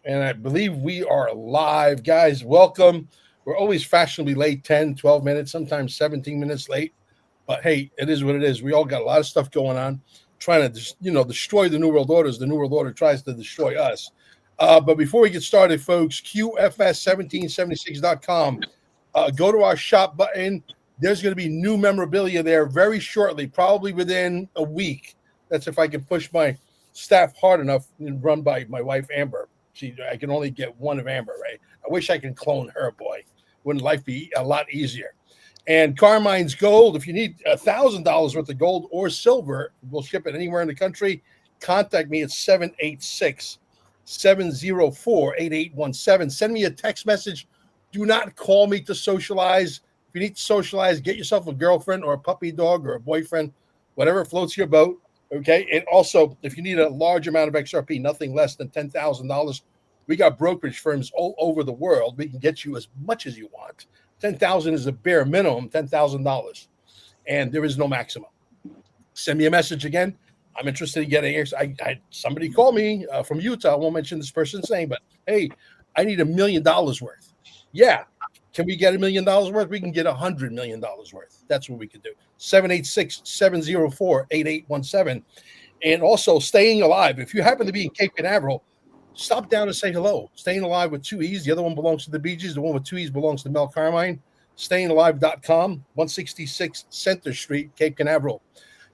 And I believe we are live. Guys, welcome. We're always fashionably late, 10, 12 minutes, sometimes 17 minutes late. But hey, it is what it is. We all got a lot of stuff going on, trying to, destroy the New World Order as the New World Order tries to destroy us. But before we get started, folks, QFS1776.com. Go to our shop button. There's going to be new memorabilia there very shortly, probably within a week. That's if I can push my staff hard enough and run by my wife, Amber. I can only get one of Amber, right? I wish I could clone her, boy. Wouldn't life be a lot easier? And Carmine's Gold, if you need $1,000 worth of gold or silver, we'll ship it anywhere in the country. Contact me at 786-704-8817. Send me a text message. Do not call me to socialize. If you need to socialize, get yourself a girlfriend or a puppy dog or a boyfriend, whatever floats your boat. Okay. And also, if you need a large amount of XRP, nothing less than $10,000, we got brokerage firms all over the world. We can get you as much as you want. 10,000 is a bare minimum, $10,000, and there is no maximum. Send me a message again. I'm interested in getting. Somebody called me from Utah. I won't mention this person's name, but hey, I need $1 million worth. Yeah. Can we get $1 million worth? We can get $100 million worth. That's what we can do. 786-704-8817. And also staying alive. If you happen to be in Cape Canaveral, stop down and say hello. Staying Alive with 2 E's. The other one belongs to the Bee Gees. The one with 2 E's belongs to Mel Carmine. StayingAlive.com, 166 Center Street, Cape Canaveral.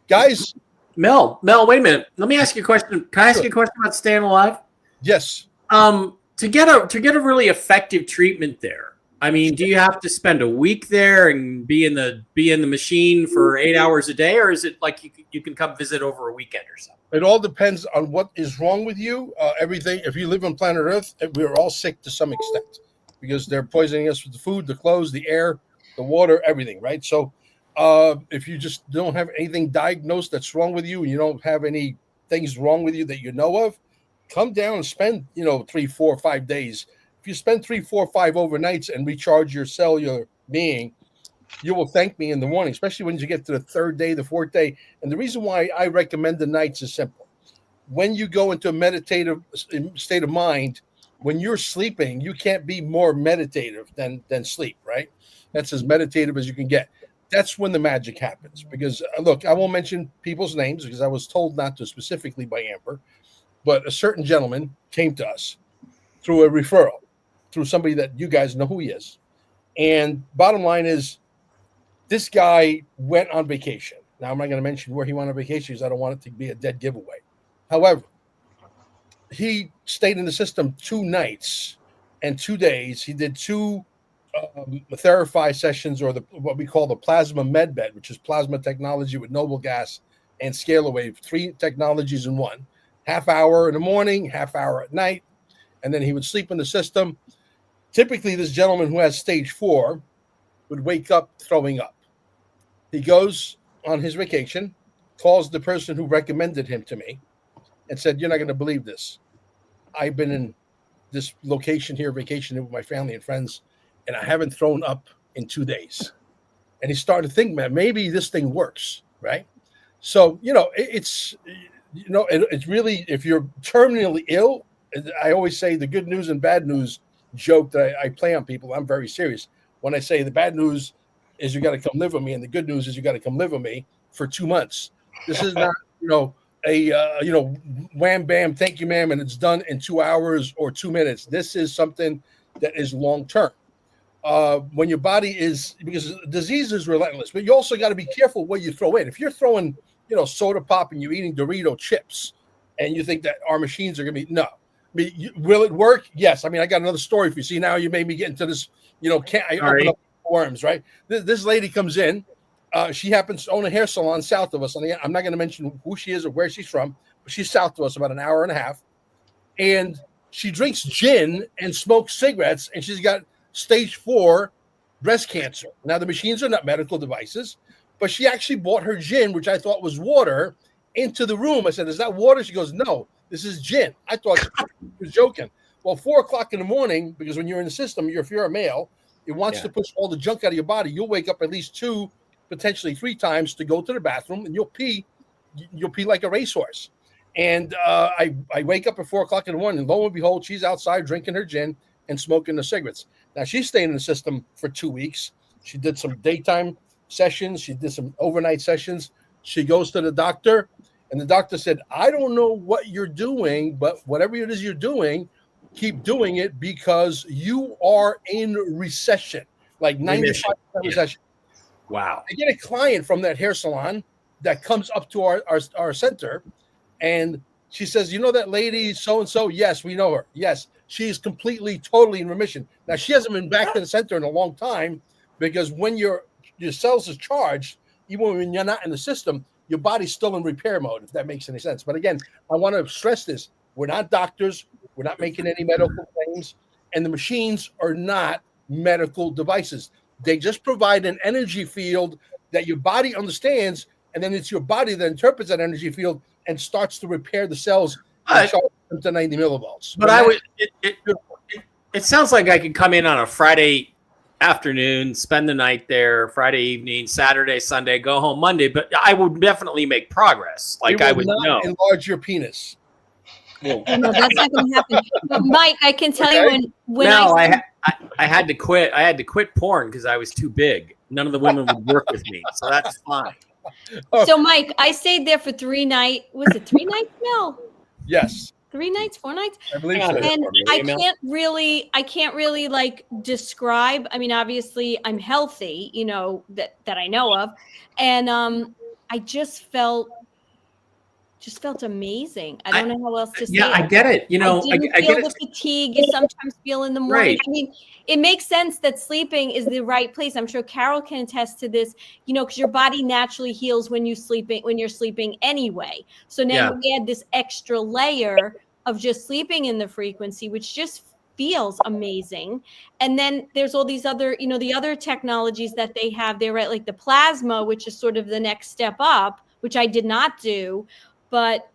Guys. Mel, wait a minute. Let me ask you a question. Can I ask you a question about Staying Alive? Yes. To get a really effective treatment there, I mean, do you have to spend a week there and be in the machine for 8 hours a day, or is it like you can come visit over a weekend or something? It all depends on what is wrong with you. Everything. If you live on planet Earth, we're all sick to some extent because they're poisoning us with the food, the clothes, the air, the water, everything. Right. So, if you just don't have anything diagnosed that's wrong with you, and you don't have any things wrong with you that you know of, come down and spend 3, 4, 5 days. If you spend 3, 4, 5 overnights and recharge your cellular being, you will thank me in the morning, especially when you get to the third day, the fourth day. And the reason why I recommend the nights is simple. When you go into a meditative state of mind, when you're sleeping, you can't be more meditative than sleep, right? That's as meditative as you can get. That's when the magic happens. Because, look, I won't mention people's names because I was told not to specifically by Amber, but a certain gentleman came to us through a referral, through somebody that you guys know who he is. And bottom line is, this guy went on vacation. Now, I'm not going to mention where he went on vacation because I don't want it to be a dead giveaway. However, he stayed in the system 2 nights and 2 days. He did 2 Therify sessions, or what we call the plasma med bed, which is plasma technology with noble gas and scalar wave, 3 technologies in one. Half hour in the morning, half hour at night, and then he would sleep in the system. Typically, this gentleman who has stage 4 would wake up throwing up. He goes on his vacation, calls the person who recommended him to me, and said, "You're not going to believe this. I've been in this location here, vacationing with my family and friends, and I haven't thrown up in 2 days." And he started to think, man, maybe this thing works, right? So, it's really, if you're terminally ill, I always say the good news and bad news joke that I play on people. I'm very serious when I say the bad news is you got to come live with me, and the good news is you got to come live with me for 2 months. This is not, wham bam, thank you, ma'am, and it's done in 2 hours or 2 minutes. This is something that is long term. When your body is, because disease is relentless, but you also got to be careful what you throw in. If you're throwing, soda pop and you're eating Dorito chips, and you think that our machines are going to be, no. I mean, will it work? Yes. I mean, I got another story for you. See, now you made me get into this, I open up worms, right? This lady comes in. She happens to own a hair salon south of us. I'm not going to mention who she is or where she's from, but she's south of us about an hour and a half. And she drinks gin and smokes cigarettes, and she's got stage 4 breast cancer. Now, the machines are not medical devices, but she actually bought her gin, which I thought was water, into the room. I said, "Is that water?" She goes, "No, this is gin." I thought she was joking. Well, 4 o'clock in the morning, because when you're in the system, if you're a male, it wants to push all the junk out of your body. You'll wake up at least 2, potentially 3 times to go to the bathroom, and you'll pee like a racehorse. And I wake up at 4 o'clock in the morning, and lo and behold, she's outside drinking her gin and smoking the cigarettes. Now she's staying in the system for 2 weeks. She did some daytime sessions. She did some overnight sessions. She goes to the doctor, and the doctor said, "I don't know what you're doing, but whatever it is you're doing, keep doing it because you are in recession, like 95% recession." Wow. I get a client from that hair salon that comes up to our center, and she says, "You know that lady so and so? Yes, we know her. Yes, she's completely, totally in remission." Now she hasn't been back to the center in a long time because when your cells is charged, even when you're not in the system, your body's still in repair mode. If that makes any sense. But again, I want to stress this: we're not doctors. We're not making any medical claims, and the machines are not medical devices. They just provide an energy field that your body understands, and then it's your body that interprets that energy field and starts to repair the cells and charge them to 90 millivolts. But it sounds like I could come in on a Friday afternoon, spend the night there, Friday evening, Saturday, Sunday, go home Monday. But I would definitely make progress. Like I would know. Enlarge your penis. No, that's not going to happen. But Mike, I can tell you when I had to quit. I had to quit porn because I was too big. None of the women would work with me, so that's fine. So, Mike, I stayed there for 3 nights. Was it 3 nights, Mel? Yes. 3 nights, 4 nights? I believe so. And I can't really like describe. I mean, obviously I'm healthy, you know, that I know of. And I just felt amazing. I don't know how else to say it. Yeah, I get it. You know, I didn't feel the fatigue you sometimes feel in the morning. Right. I mean, it makes sense that sleeping is the right place. I'm sure Carol can attest to this, you know, because your body naturally heals when you're sleeping anyway. So now we add this extra layer of just sleeping in the frequency, which just feels amazing. And then there's all these other, you know, the other technologies that they have there, right? Like the plasma, which is sort of the next step up, which I did not do. But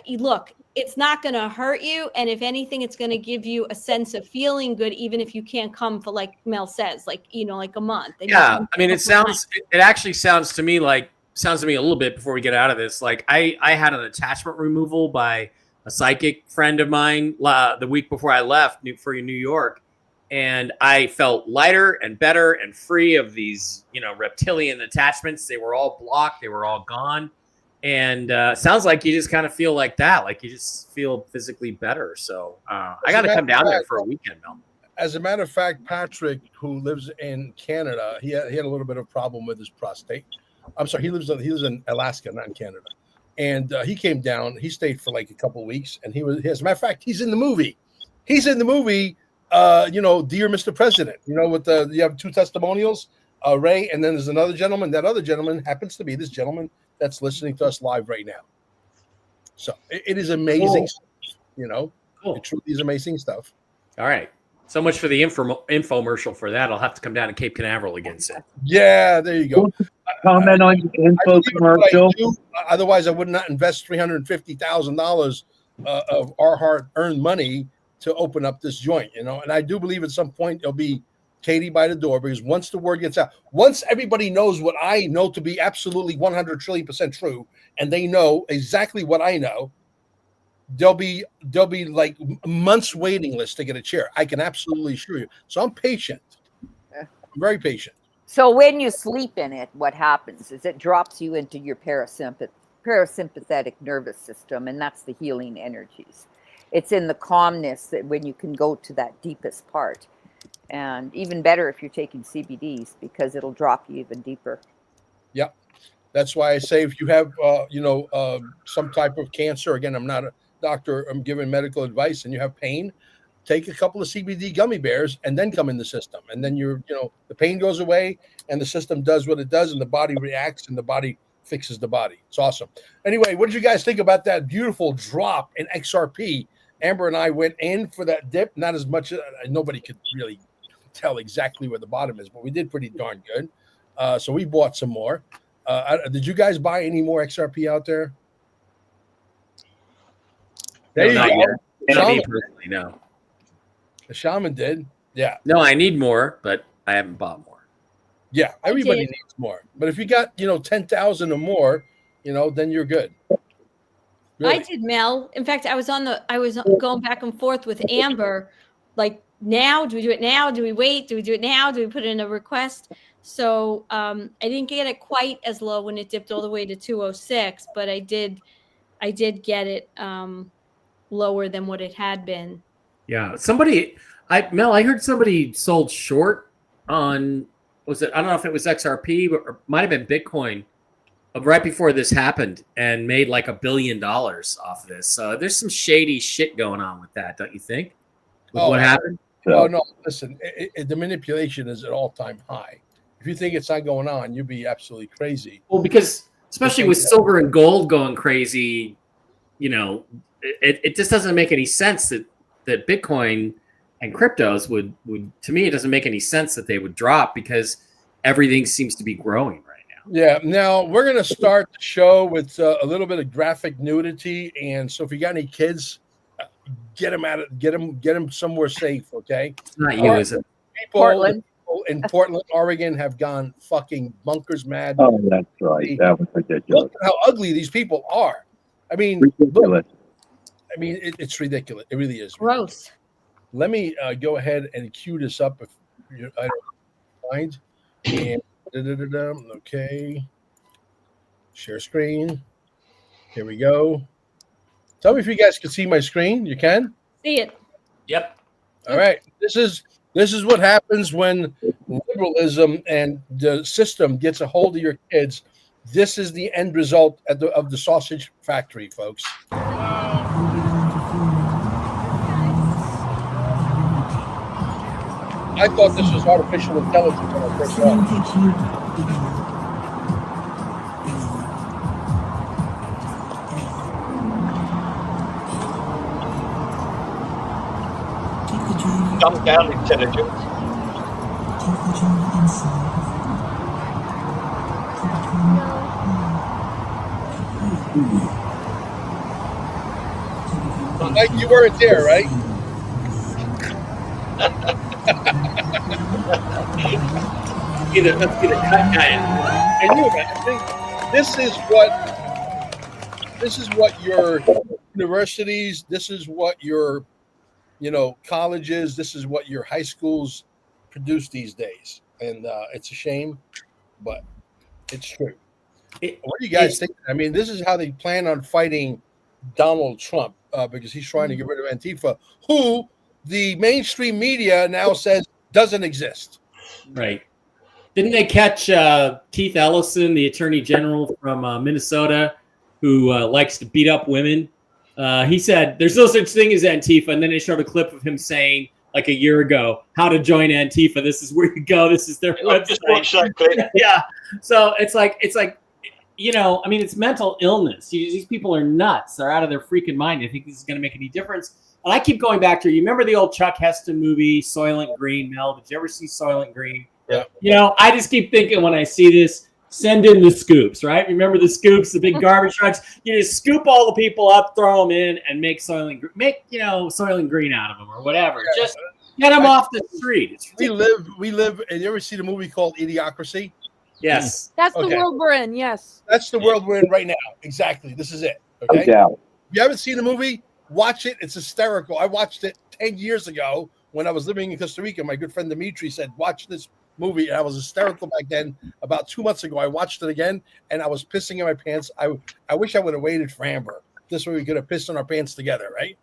look, it's not going to hurt you. And if anything, it's going to give you a sense of feeling good, even if you can't come for, like Mel says, like, you know, like a month. And I mean, it actually sounds to me a little bit before we get out of this. Like I had an attachment removal by a psychic friend of mine the week before I left for New York. And I felt lighter and better and free of these, you know, reptilian attachments. They were all blocked. They were all gone. And sounds like you just kind of feel like that, like you just feel physically better. So I got to come down there for a weekend, Mel. As a matter of fact, Patrick, who lives in Canada, he had a little bit of problem with his prostate. I'm sorry, he lives in Alaska, not in Canada. And he came down. He stayed for like a couple of weeks, and as a matter of fact, he's in the movie. He's in the movie. You know, Dear Mr. President. You know, with you have 2 testimonials, Ray, and then there's another gentleman. That other gentleman happens to be this gentleman that's listening to us live right now. So it is amazing. Stuff, you know, It truly is amazing stuff. All right. So much for the infomercial for that. I'll have to come down to Cape Canaveral again soon. Yeah, there you go. Comment on your infomercial. Otherwise, I would not invest $350,000 of our hard-earned money to open up this joint, you know. And I do believe at some point there'll be Katie by the door, because once the word gets out, once everybody knows what I know to be absolutely 100 trillion% true, and they know exactly what I know, there'll be like months waiting list to get a chair. I can absolutely assure you. So I'm patient. I'm very patient. So when you sleep in it, what happens is it drops you into your parasympathetic nervous system, and that's the healing energies. It's in the calmness that when you can go to that deepest part. And even better if you're taking CBDs, because it'll drop you even deeper. Yeah. That's why I say if you have, some type of cancer, again, I'm not a doctor, I'm giving medical advice, and you have pain, take a couple of CBD gummy bears and then come in the system. And then the pain goes away and the system does what it does, and the body reacts and the body fixes the body. It's awesome. Anyway, what did you guys think about that beautiful drop in XRP? Amber and I went in for that dip, not as much, nobody could really tell exactly where the bottom is, but we did pretty darn good. So we bought some more. Did you guys buy any more XRP out there? There you go. Not me personally, no. The shaman did. Yeah. No, I need more, but I haven't bought more. Yeah, everybody needs more. But if you got, 10,000 or more, then you're good. I did, Mel. In fact, I was going back and forth with Amber. Like, now, do we do it now? Do we wait? Do we do it now? Do we put in a request? So I didn't get it quite as low when it dipped all the way to 206, but I did get it lower than what it had been. Yeah, Mel, I heard somebody sold short on, I don't know if it was XRP, but or might have been Bitcoin right before this happened and made like $1 billion off of this. So there's some shady shit going on with that, don't you think? With what happened? Oh, no, listen, the manipulation is at all-time high. If you think it's not going on, you'd be absolutely crazy. Well, because especially with silver and gold going crazy, you know, it just doesn't make any sense that Bitcoin and cryptos would, to me, it doesn't make any sense that they would drop because everything seems to be growing right now. Yeah. Now we're going to start the show with a little bit of graphic nudity. And so if you got any kids, get them somewhere safe. Okay. It's not you, is it? Portland. In Portland, Oregon have gone fucking bunkers mad. Oh, that's right. That was ridiculous. Look at how ugly these people are. I mean, Ridiculous. It's ridiculous. It really is. Gross. Let me go ahead and cue this up if I don't mind. And okay. Share screen. Here we go. Tell me if you guys can see my screen. You can? See it. Yep. All right. This is what happens when liberalism and the system gets a hold of your kids. This is the end result of the sausage factory, folks. I thought this was artificial intelligence when I first saw it. Dumb down intelligence. Like you weren't there, right? Let's get a cut guy. And I think this is what your universities, this is what your colleges, this is what your high schools produce these days. And it's a shame, but it's true. What do you guys think? I mean, this is how they plan on fighting Donald Trump because he's trying to get rid of Antifa, who the mainstream media now says doesn't exist. Right. Didn't they catch Keith Ellison, the attorney general from Minnesota, who likes to beat up women? He said there's no such thing as Antifa. And then they showed a clip of him saying, like a year ago, how to join Antifa. This is where you go. This is their website. Just watch that clip. Yeah. So it's like, I mean, it's mental illness. These people are nuts. They're out of their freaking mind. They think this is going to make any difference. And I keep going back to, you remember the old Chuck Heston movie, Soylent Green? Mel, did you ever see Soylent Green? Yeah. I just keep thinking when I see this, send in the scoops, right? Remember the scoops, the big garbage trucks? You just scoop all the people up, throw them in, and make Soylent Green out of them or whatever. Yeah. Just get them off the street. We live, and you ever see the movie called Idiocracy? Yes. That's the world we're in, yes. That's the world we're in right now. Exactly. This is it. Okay. No doubt. If you haven't seen the movie, watch it. It's hysterical. I watched it 10 years ago when I was living in Costa Rica. My good friend Dimitri said, watch this movie. And I was hysterical back then. About 2 months ago, I watched it again, and I was pissing in my pants. I wish I would have waited for Amber. This way we could have pissed in our pants together, right?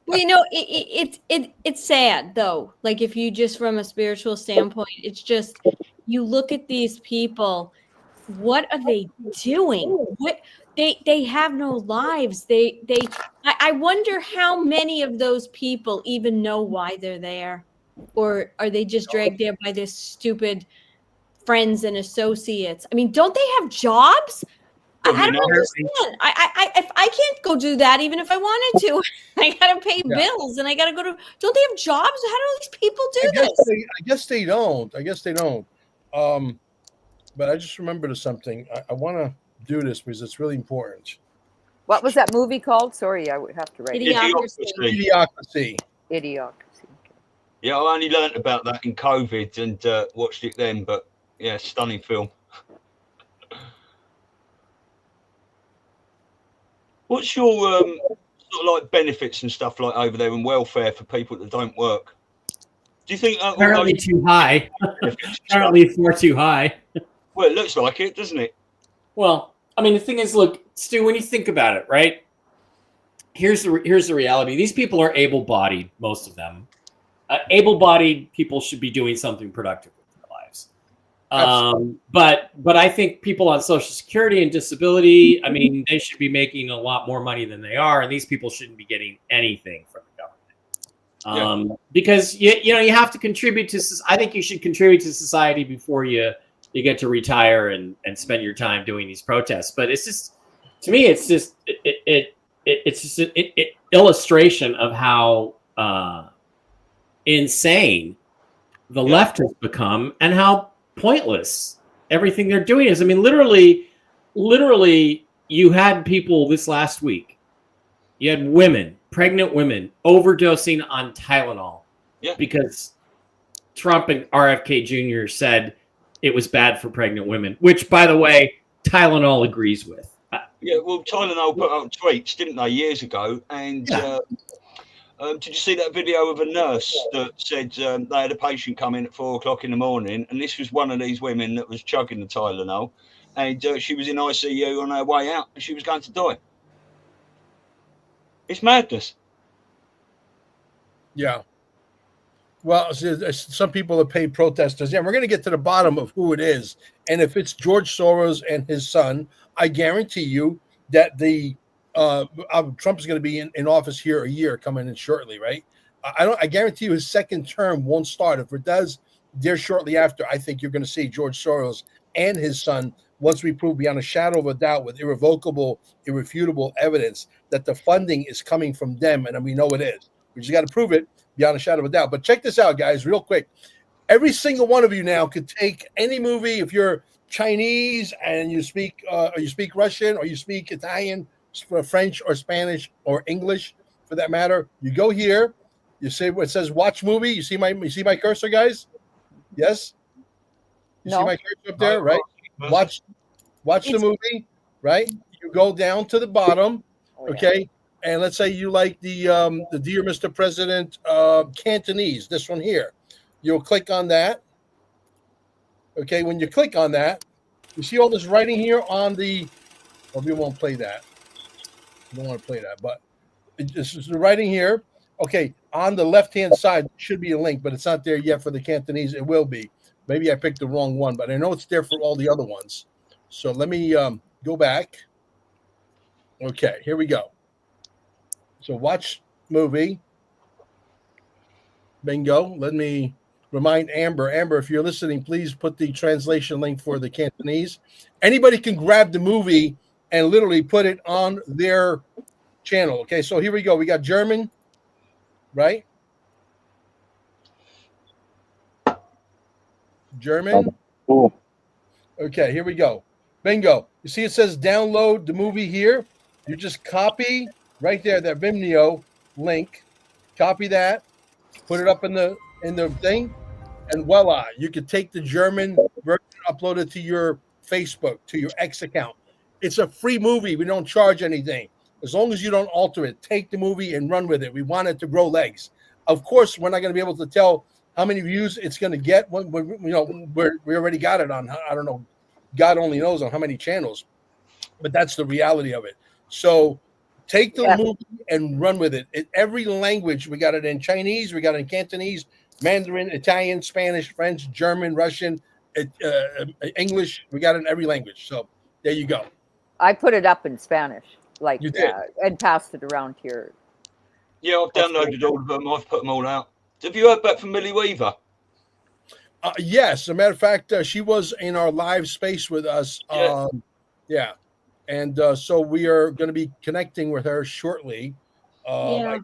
Well, it's sad though. Like if you just from a spiritual standpoint, it's just you look at these people. What are they doing? What they have no lives. I wonder how many of those people even know why they're there, or are they just dragged there by this stupid friends and associates? I mean, don't they have jobs? I don't understand. If I can't go do that, even if I wanted to, I gotta pay bills and I gotta go to. Don't they have jobs? How do these people do this? I guess they don't. But I just remembered something. I want to do this because it's really important. What was that movie called? Sorry, I would have to write it. Idiocracy. Idiocracy. Yeah, I only learnt about that in COVID and watched it then. But yeah, stunning film. What's your sort of like benefits and stuff like over there and welfare for people that don't work? Do you think Apparently too high. Apparently far too high. Well, it looks like it, doesn't it? Well, I mean, the thing is, look, Stu, when you think about it, right? Here's the reality. These people are able-bodied, most of them. Able-bodied people should be doing something productive with their lives. But I think people on Social Security and disability, I mean, they should be making a lot more money than they are, and these people shouldn't be getting anything from the government. Because you have to contribute to. I think you should contribute to society before you get to retire and spend your time doing these protests. But it's just, to me, it's just it's just an illustration of how insane the left has become and how pointless everything they're doing is. I mean, literally, you had people this last week. You had women, pregnant women, overdosing on Tylenol because Trump and RFK Jr. said it was bad for pregnant women, which, by the way, Tylenol agrees with. Yeah, well, Tylenol put out tweets, didn't they, years ago? And did you see that video of a nurse that said they had a patient come in at 4 o'clock in the morning, and this was one of these women that was chugging the Tylenol, and she was in ICU on her way out, and she was going to die. It's madness. Yeah. Well, some people have paid protesters. Yeah, we're going to get to the bottom of who it is. And if it's George Soros and his son, I guarantee you that Trump is going to be in office here a year coming in shortly, right? I guarantee you his second term won't start. If it does, there shortly after, I think you're going to see George Soros and his son, once we prove beyond a shadow of a doubt with irrevocable, irrefutable evidence that the funding is coming from them, and we know it is. We just got to prove it beyond a shadow of a doubt. But check this out, guys, real quick. Every single one of you now could take any movie. If you're Chinese and you speak Russian, or you speak Italian, French, or Spanish, or English, for that matter, you go here. You say what it says. Watch movie. You see my cursor, guys? Yes. You see my cursor up there, right? Watch the movie, right? You go down to the bottom, okay? And let's say you like the Dear Mr. President Cantonese, this one here. You'll click on that. Okay, when you click on that, you see all this writing here on the. Well, we won't play that. We don't want to play that, but this is the writing here. Okay, on the left-hand side should be a link, but it's not there yet for the Cantonese. It will be. Maybe I picked the wrong one, but I know it's there for all the other ones. So let me go back. Okay, here we go. So watch movie. Bingo. Let me remind Amber. Amber, if you're listening, please put the translation link for the Cantonese. Anybody can grab the movie and literally put it on their channel. Okay, so here we go. We got German, right? German. Cool. Okay, here we go. Bingo. You see it says download the movie here. You just copy right there that Vimeo link. Copy that. Put it up in the thing, and voila, you could take the German version, upload it to your Facebook, to your X account. It's a free movie. We don't charge anything. As long as you don't alter it, take the movie and run with it. We want it to grow legs. Of course, we're not going to be able to tell how many views it's going to get. When we already got it on, I don't know, God only knows on how many channels, but that's the reality of it. So take the movie and run with it. In every language, we got it in Chinese, we got it in Cantonese, Mandarin, Italian, Spanish, French, German, Russian, English. We got it in every language. So there you go. I put it up in Spanish, like You did. and passed it around here. Yeah, I've downloaded all of them. I've put them all out. Have you heard back from Millie Weaver? Yes, as a matter of fact, she was in our live space with us. Yeah. And so we are going to be connecting with her shortly. Yeah.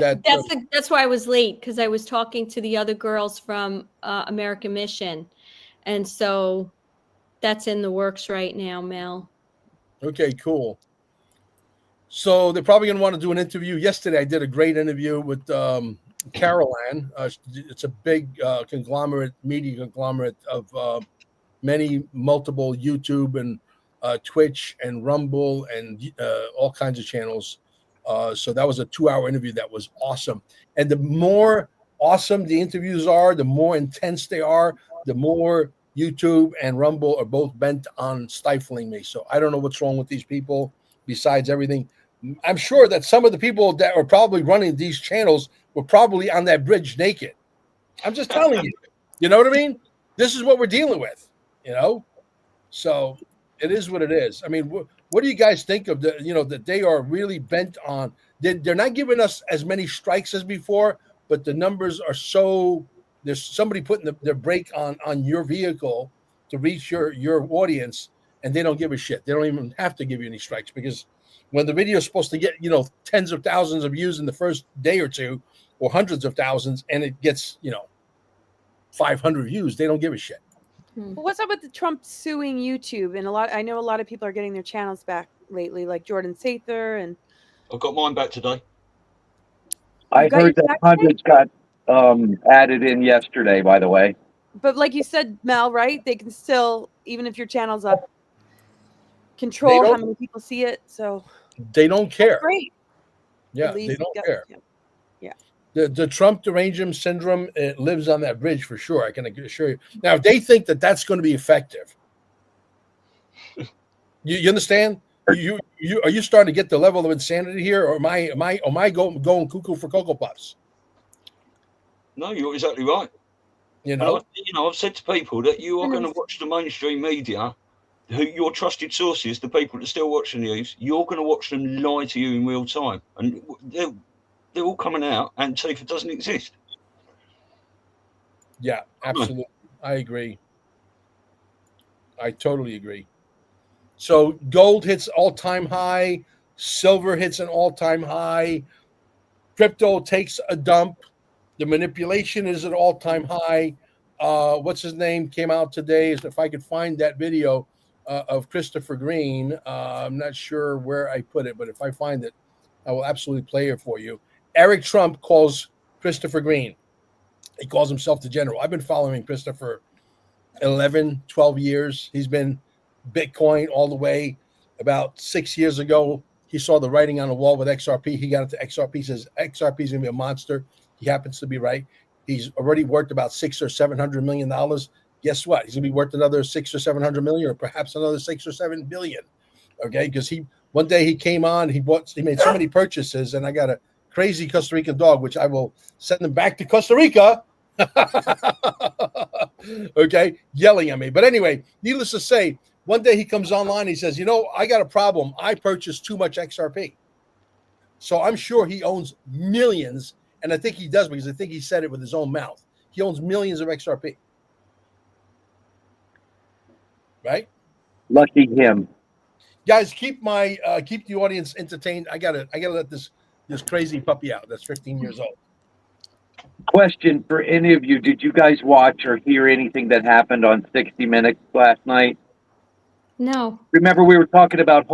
That's why I was late, because I was talking to the other girls from American Mission, and so that's in the works right now, Mel. Okay, cool. So they're probably going to want to do an interview. Yesterday, I did a great interview with Carol Ann. It's a big media conglomerate of multiple YouTube and Twitch and Rumble and all kinds of channels. So that was a 2-hour interview that was awesome. And the more awesome the interviews are, the more intense they are, the more YouTube and Rumble are both bent on stifling me. So I don't know what's wrong with these people besides everything. I'm sure that some of the people that are probably running these channels were probably on that bridge naked. I'm just telling you. You know what I mean? This is what we're dealing with, you know? So it is what it is. I mean, what do you guys think of that they are really bent on? They're not giving us as many strikes as before, but the numbers are so. There's somebody putting their brake on your vehicle to reach your audience, and they don't give a shit. They don't even have to give you any strikes because when the video is supposed to get tens of thousands of views in the first day or two, or hundreds of thousands, and it gets 500 views, they don't give a shit. What's up with the Trump suing YouTube? And I know a lot of people are getting their channels back lately, like Jordan Sather, and I got mine back today. I got heard your that back hundreds got added in yesterday, by the way. but like you said, Mel, right? They can still, even if your channel's up, control how many people see it. So they don't care. Great. Yeah, At least they don't care. Yeah. The Trump derangement syndrome, it lives on that bridge for sure. I can assure you. Now, if they think that that's going to be effective, you understand? Are you starting to get the level of insanity here, or am I going cuckoo for Cocoa Puffs? No, you're exactly right. I've said to people that you are going to watch the mainstream media, your trusted sources, the people that are still watching the news. You're going to watch them lie to you in real time, and they're all coming out. Antifa doesn't exist. Yeah, absolutely. I agree. I totally agree. So gold hits all-time high, silver hits an all-time high, crypto takes a dump, the manipulation is at all-time high. What's his name came out today? If I could find that video of Christopher Green, I'm not sure where I put it, but if I find it, I will absolutely play it for you. Eric Trump calls Christopher Green. He calls himself the general. I've been following Christopher 11, 12 years. He's been Bitcoin all the way. About 6 years ago, he saw the writing on the wall with XRP. He got into XRP, says XRP is going to be a monster. He happens to be right. He's already worth about $600 or $700 million. Guess what? He's going to be worth another $600 or $700 million, or perhaps another $6 or $7 billion. Okay, because one day he came on, he made so many purchases, and I got a crazy Costa Rican dog, which I will send him back to Costa Rica. Okay, yelling at me. But anyway, needless to say, one day he comes online, he says, I got a problem. I purchased too much XRP. So I'm sure he owns millions, and I think he does because I think he said it with his own mouth. He owns millions of XRP. Right? Lucky him. Guys, keep the audience entertained. I gotta let this crazy puppy out that's 15 years old. Question for any of you: did you guys watch or hear anything that happened on 60 Minutes last night? No. Remember, we were talking about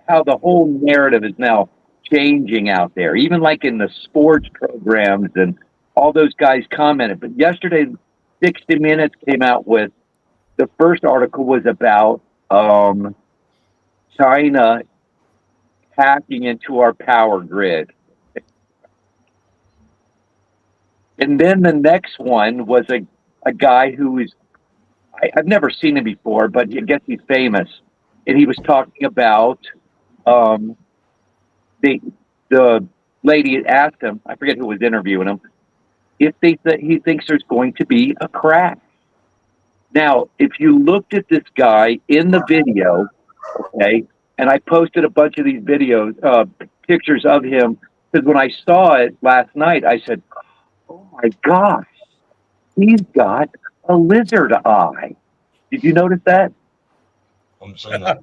how the whole narrative is now changing out there, even like in the sports programs, and all those guys commented. But yesterday, 60 Minutes came out with the first article was about China hacking into our power grid. And then the next one was a guy who is, I've never seen him before, but I guess he's famous. And he was talking about the lady asked him, I forget who was interviewing him, if he thinks there's going to be a crash. Now, if you looked at this guy in the video, okay, and I posted a bunch of these videos, pictures of him, because when I saw it last night, I said, oh my gosh, he's got a lizard eye. Did you notice that? I'm saying that.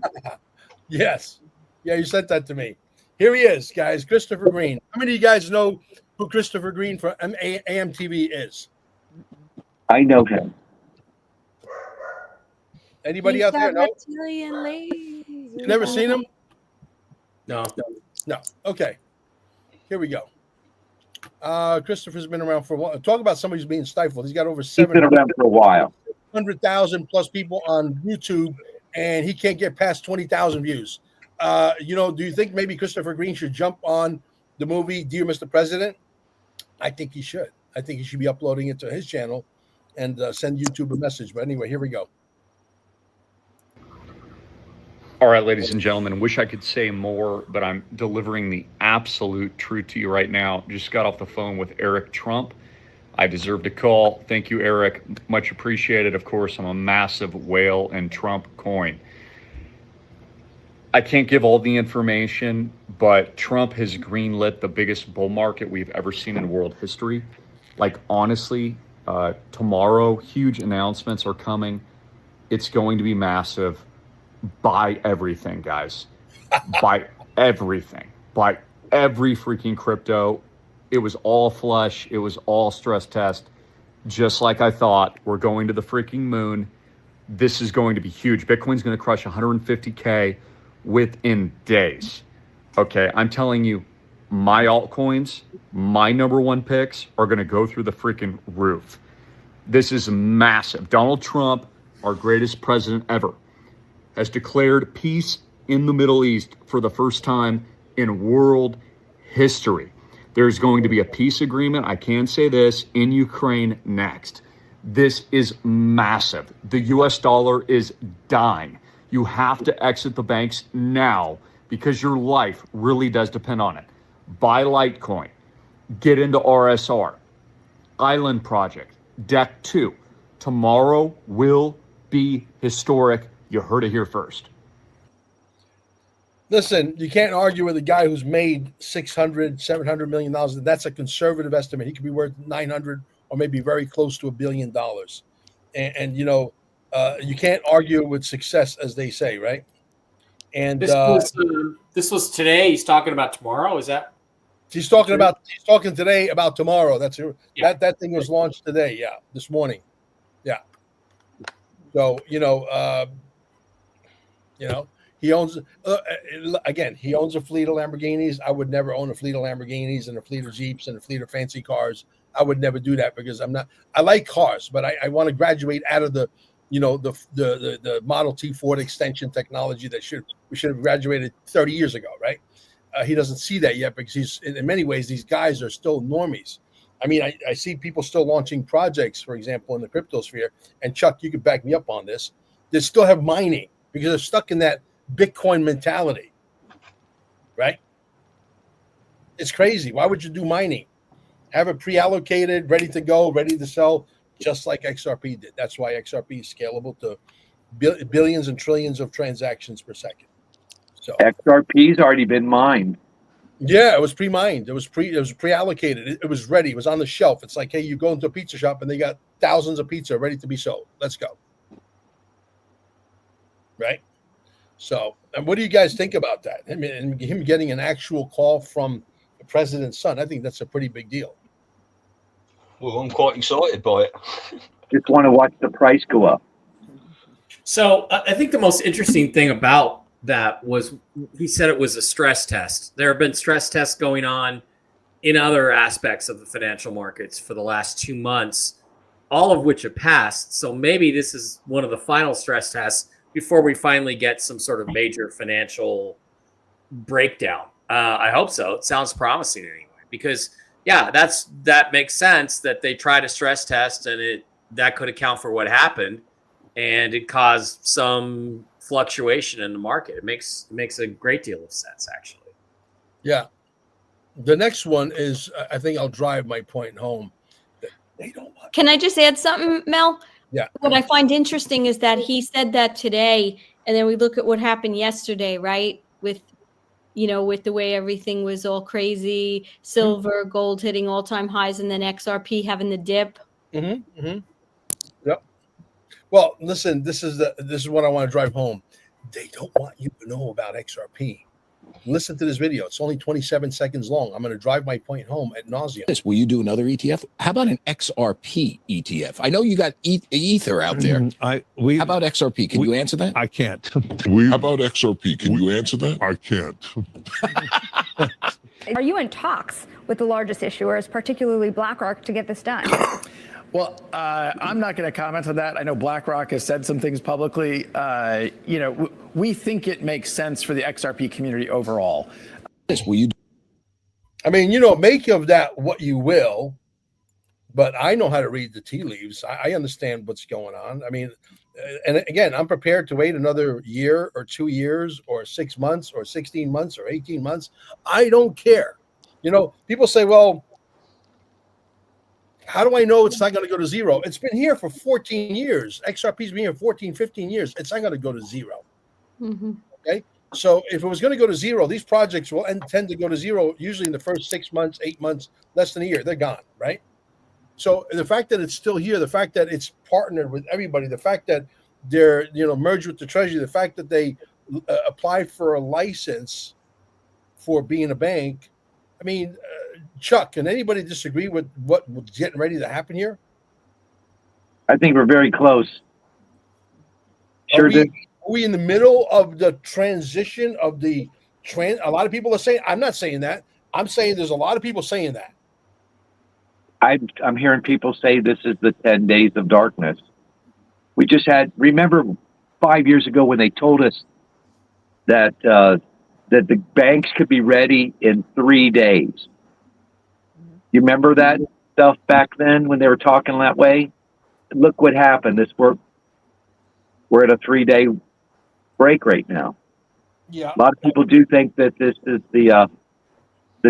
Yes. Yeah, you sent that to me. Here he is, guys. Christopher Green. How many of you guys know who Christopher Green from AMTV is? I know him. Anybody out there? No? You Never seen him? No. No. Okay. Here we go. Christopher's been around for a while. Talk about somebody who's being stifled. He's got over He's been around for a while. 700,000 plus people on YouTube and he can't get past 20,000 views. You know, do you think maybe Christopher Green should jump on the movie Dear Mr. President? I think he should. I think he should be uploading it to his channel and send YouTube a message. But anyway, here we go. All right, ladies and gentlemen, wish I could say more, but I'm delivering the absolute truth to you right now. Just got off the phone with Eric Trump. I deserved a call. Thank you, Eric. Much appreciated. Of course, I'm a massive whale and Trump coin. I can't give all the information, but Trump has greenlit the biggest bull market we've ever seen in world history. Like, honestly, tomorrow, huge announcements are coming. It's going to be massive. Buy everything, guys. Buy everything. Buy every freaking crypto. It was all flush. It was all stress test. Just like I thought, we're going to the freaking moon. This is going to be huge. Bitcoin's going to crush 150K within days. Okay, I'm telling you, my altcoins, my number one picks are going to go through the freaking roof. This is massive. Donald Trump, our greatest president ever, has declared peace in the Middle East for the first time in world history. There's going to be a peace agreement, I can say this, in Ukraine next. This is massive. The US dollar is dying. You have to exit the banks now because your life really does depend on it. Buy Litecoin. Get into RSR. Island Project. Deck 2. Tomorrow will be historic. You heard it here first. Listen, you can't argue with a guy who's made $600-700 million. That's a conservative estimate. He could be worth 900 or maybe very close to $1 billion. And you know, you can't argue with success, as they say, right? And this was today. He's talking about tomorrow. Is that? He's talking today about tomorrow. That's that thing was launched today. Yeah, this morning. Yeah. So you know, he owns he owns a fleet of Lamborghinis. I would never own a fleet of Lamborghinis and a fleet of Jeeps and a fleet of fancy cars. I would never do that because I like cars, but I want to graduate out of the Model T Ford extension technology that we should have graduated 30 years ago, right? He doesn't see that yet because he's in many ways these guys are still normies. I mean, I see people still launching projects, for example, in the crypto sphere. And Chuck, you could back me up on this. They still have mining because they're stuck in that Bitcoin mentality, right? It's crazy. Why would you do mining? Have it pre-allocated, ready to go, ready to sell, just like XRP did. That's why XRP is scalable to billions and trillions of transactions per second. So XRP's already been mined. Yeah, it was pre-mined. It was pre-allocated. It was ready. It was on the shelf. It's like, hey, you go into a pizza shop and they got thousands of pizza ready to be sold. Let's go. Right? So, and what do you guys think about that? I mean, and him getting an actual call from the president's son, I think that's a pretty big deal. Well, I'm quite excited by it. Just want to watch the price go up. So I think the most interesting thing about that was he said it was a stress test. There have been stress tests going on in other aspects of the financial markets for the last 2 months, all of which have passed. So maybe this is one of the final stress tests before we finally get some sort of major financial breakdown. I hope so. It sounds promising anyway, because that makes sense that they try to stress test and that could account for what happened and it caused some fluctuation in the market. It makes a great deal of sense, actually. Yeah. The next one is, I think I'll drive my point home. That they don't want. Can I just add something, Mel? Yeah. What I find interesting is that he said that today, and then we look at what happened yesterday, right? With the way everything was all crazy, silver, gold hitting all-time highs, and then XRP having the dip. Mm-hmm. Mm-hmm. Yep. Well, listen, this is what I want to drive home. They don't want you to know about XRP. Listen to this video. It's only 27 seconds long. I'm going to drive my point home ad nauseum. Will you do another ETF? How about an XRP ETF? I know you got Ether out there. How about XRP? Can you answer that? I can't. How about XRP? Can you answer that? I can't. Are you in talks with the largest issuers, particularly BlackRock, to get this done? Well, I'm not going to comment on that. I know BlackRock has said some things publicly. We think it makes sense for the XRP community overall. I mean, make of that what you will, but I know how to read the tea leaves. I understand what's going on. I mean, and again, I'm prepared to wait another year or 2 years or 6 months or 16 months or 18 months. I don't care. People say, well, how do I know it's not going to go to zero? It's been here for 14 years. XRP's been here 14, 15 years. It's not going to go to zero. Mm-hmm. Okay. So if it was going to go to zero, these projects will tend to go to zero usually in the first 6 months, 8 months, less than a year. They're gone, right? So the fact that it's still here, the fact that it's partnered with everybody, the fact that they're merged with the Treasury, the fact that they applied for a license for being a bank. I mean, Chuck, can anybody disagree with what was getting ready to happen here? I think we're very close. Are we in the middle of the transition of the trend? A lot of people are saying, I'm not saying that. I'm saying there's a lot of people saying that. I'm hearing people say this is the 10 days of darkness. We just remember 5 years ago when they told us that that the banks could be ready in 3 days. You remember that stuff back then when they were talking that way? Look what happened. We're at a 3-day break right now. Yeah. A lot of people do think that this is the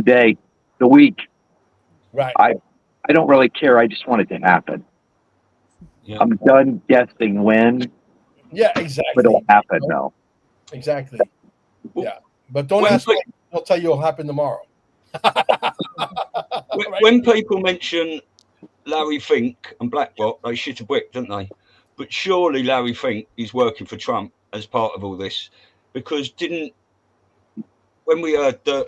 day, the week. Right. I don't really care. I just want it to happen. Yeah. I'm done guessing when. Yeah, exactly. But it'll happen now. Exactly. Yeah. But don't ask me. They'll tell you it'll happen tomorrow. When people mention Larry Fink and BlackRock, they shit a brick, don't they? But surely Larry Fink is working for Trump as part of all this, because when we heard that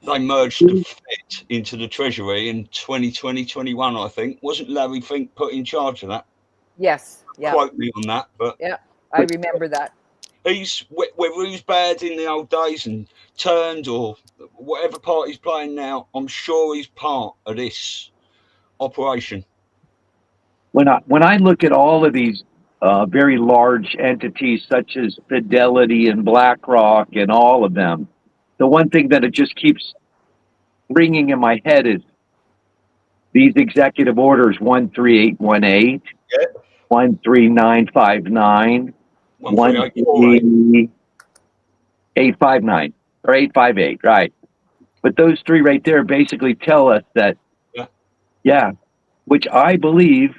they merged the Fed into the Treasury in 2021, I think, wasn't Larry Fink put in charge of that? Yes. Yeah. Quote me on that, but yeah, I remember that. Whether he's bad in the old days and turned or whatever part he's playing now, I'm sure he's part of this operation. When I look at all of these very large entities such as Fidelity and BlackRock and all of them, the one thing that it just keeps ringing in my head is these executive orders 13818, 13959, 13859 or 858, right? But those three right there basically tell us that, which I believe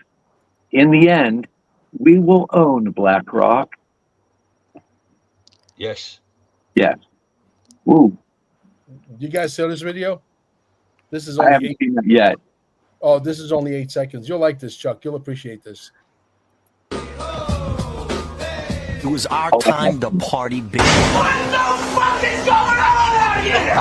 in the end, we will own BlackRock. Yes. Yes. Ooh. You guys see this video? This is I only haven't seen it yet. Oh, this is only 8 seconds. You'll like this, Chuck. You'll appreciate this. It was our time to party big. What the fuck is going on out here?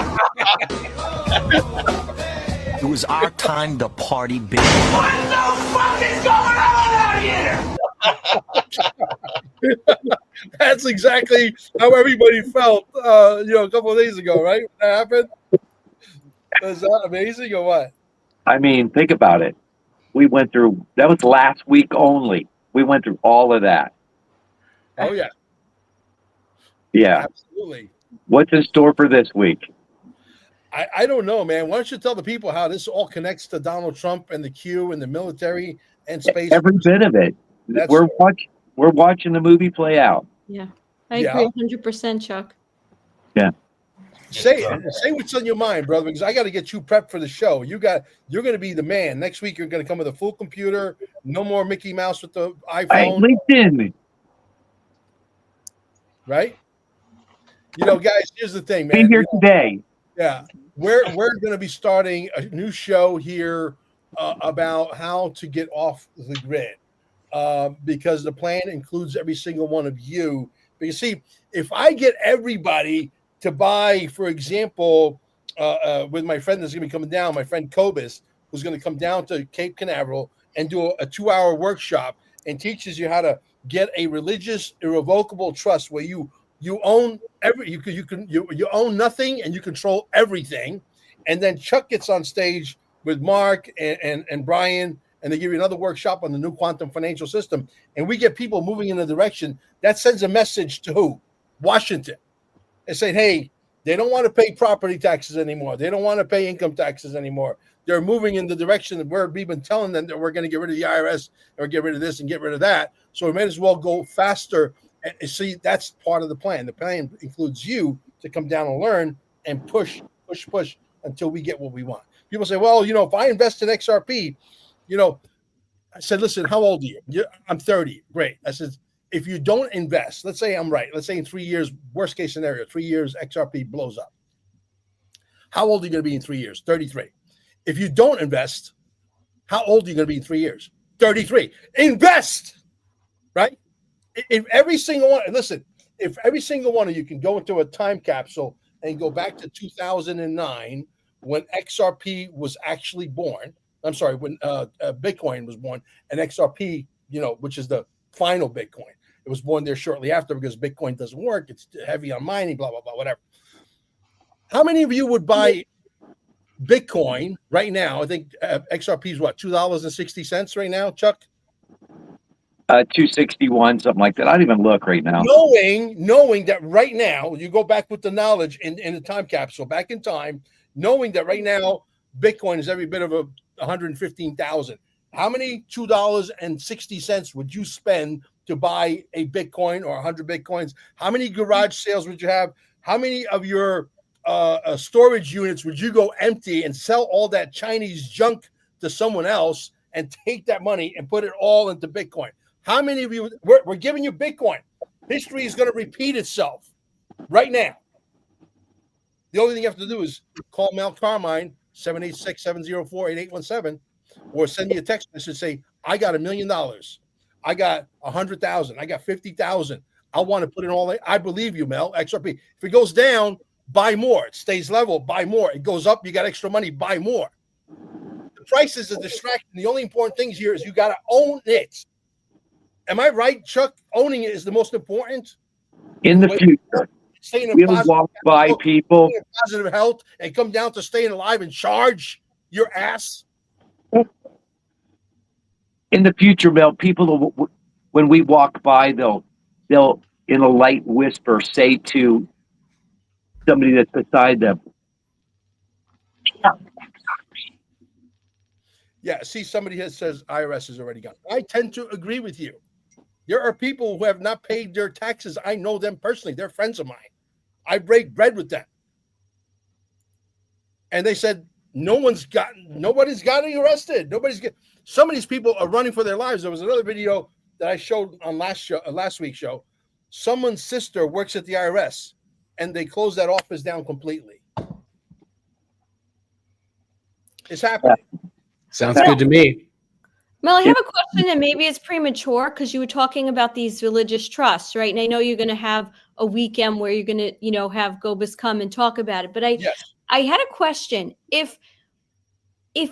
It was our time to party big. What the fuck is going on out here? That's exactly how everybody felt, a couple of days ago, right? When that happened. Was that amazing or what? I mean, think about it. We went through, that was last week only. We went through all of that. Oh, yeah. Yeah. Absolutely. What's in store for this week? I don't know, man. Why don't you tell the people how this all connects to Donald Trump and the Q and the military and space? Every bit of it. We're watching the movie play out. Yeah. I agree 100%, Chuck. Yeah. Say what's on your mind, brother, because I got to get you prepped for the show. You're going to be the man. Next week, you're going to come with a full computer. No more Mickey Mouse with the iPhone. LinkedIn. Right? Guys, here's the thing, man. Be here today. Yeah. We're going to be starting a new show here about how to get off the grid because the plan includes every single one of you. But you see, if I get everybody to buy, for example, with my friend that's going to be coming down, my friend Kobus, who's going to come down to Cape Canaveral and do a 2-hour workshop and teaches you how to get a religious irrevocable trust where you own you own nothing and you control everything. And then Chuck gets on stage with Mark and Brian and they give you another workshop on the new quantum financial system, and we get people moving in the direction that sends a message to who? Washington. And saying, hey, they don't want to pay property taxes anymore. They don't want to pay income taxes anymore. They're moving in the direction of where we've been telling them that we're going to get rid of the IRS or get rid of this and get rid of that. So we may as well go faster. And see, that's part of the plan. The plan includes you to come down and learn and push until we get what we want. People say, well, if I invest in XRP, I said, listen, how old are you? I'm 30. Great. I said, if you don't invest, let's say I'm right. Let's say in 3 years, worst case scenario, 3 years, XRP blows up. How old are you going to be in 3 years? 33. If you don't invest, how old are you going to be in 3 years? 33. Invest, right? If every single one, listen, if every single one of you can go into a time capsule and go back to 2009 when XRP was actually born, I'm sorry, when Bitcoin was born, and XRP, which is the final Bitcoin, it was born there shortly after because Bitcoin doesn't work. It's heavy on mining, blah, blah, blah, whatever. How many of you would buy Bitcoin right now? I think XRP is what, $2.60 right now, Chuck? 261, something like that. I don't even look right now. Knowing that right now, you go back with the knowledge in the time capsule, back in time, knowing that right now, Bitcoin is every bit of 115,000. How many $2.60 would you spend to buy a Bitcoin or 100 Bitcoins? How many garage sales would you have? How many of your storage units would you go empty and sell all that Chinese junk to someone else and take that money and put it all into Bitcoin? How many of you, we're giving you Bitcoin. History is going to repeat itself right now. The only thing you have to do is call Mel Carmine, 786-704-8817, or send me a text message, say, I got $1 million. I got 100,000. I got 50,000. I want to put it all in. I believe you, Mel, XRP. If it goes down, buy more. It stays level, buy more. It goes up, you got extra money, buy more. The price is a distraction. The only important thing here is you got to own it. Am I right, Chuck? Owning it is the most important. In the future, we'll walk by people. Positive health and come down to staying alive and charge your ass. In the future, Mel, people, when we walk by, they'll in a light whisper say to somebody that's beside them, yeah, see, somebody here says IRS is already gone. I tend to agree with you. There are people who have not paid their taxes. I know them personally. They're friends of mine. I break bread with them. And they said, nobody's gotten arrested. Some of these people are running for their lives. There was another video that I showed on last week's show. Someone's sister works at the IRS, and they closed that office down completely. It's happening. Sounds good to me. Mel, I have a question, and maybe it's premature because you were talking about these religious trusts, right? And I know you're going to have a weekend where you're going to, have Gobus come and talk about it. But I had a question. If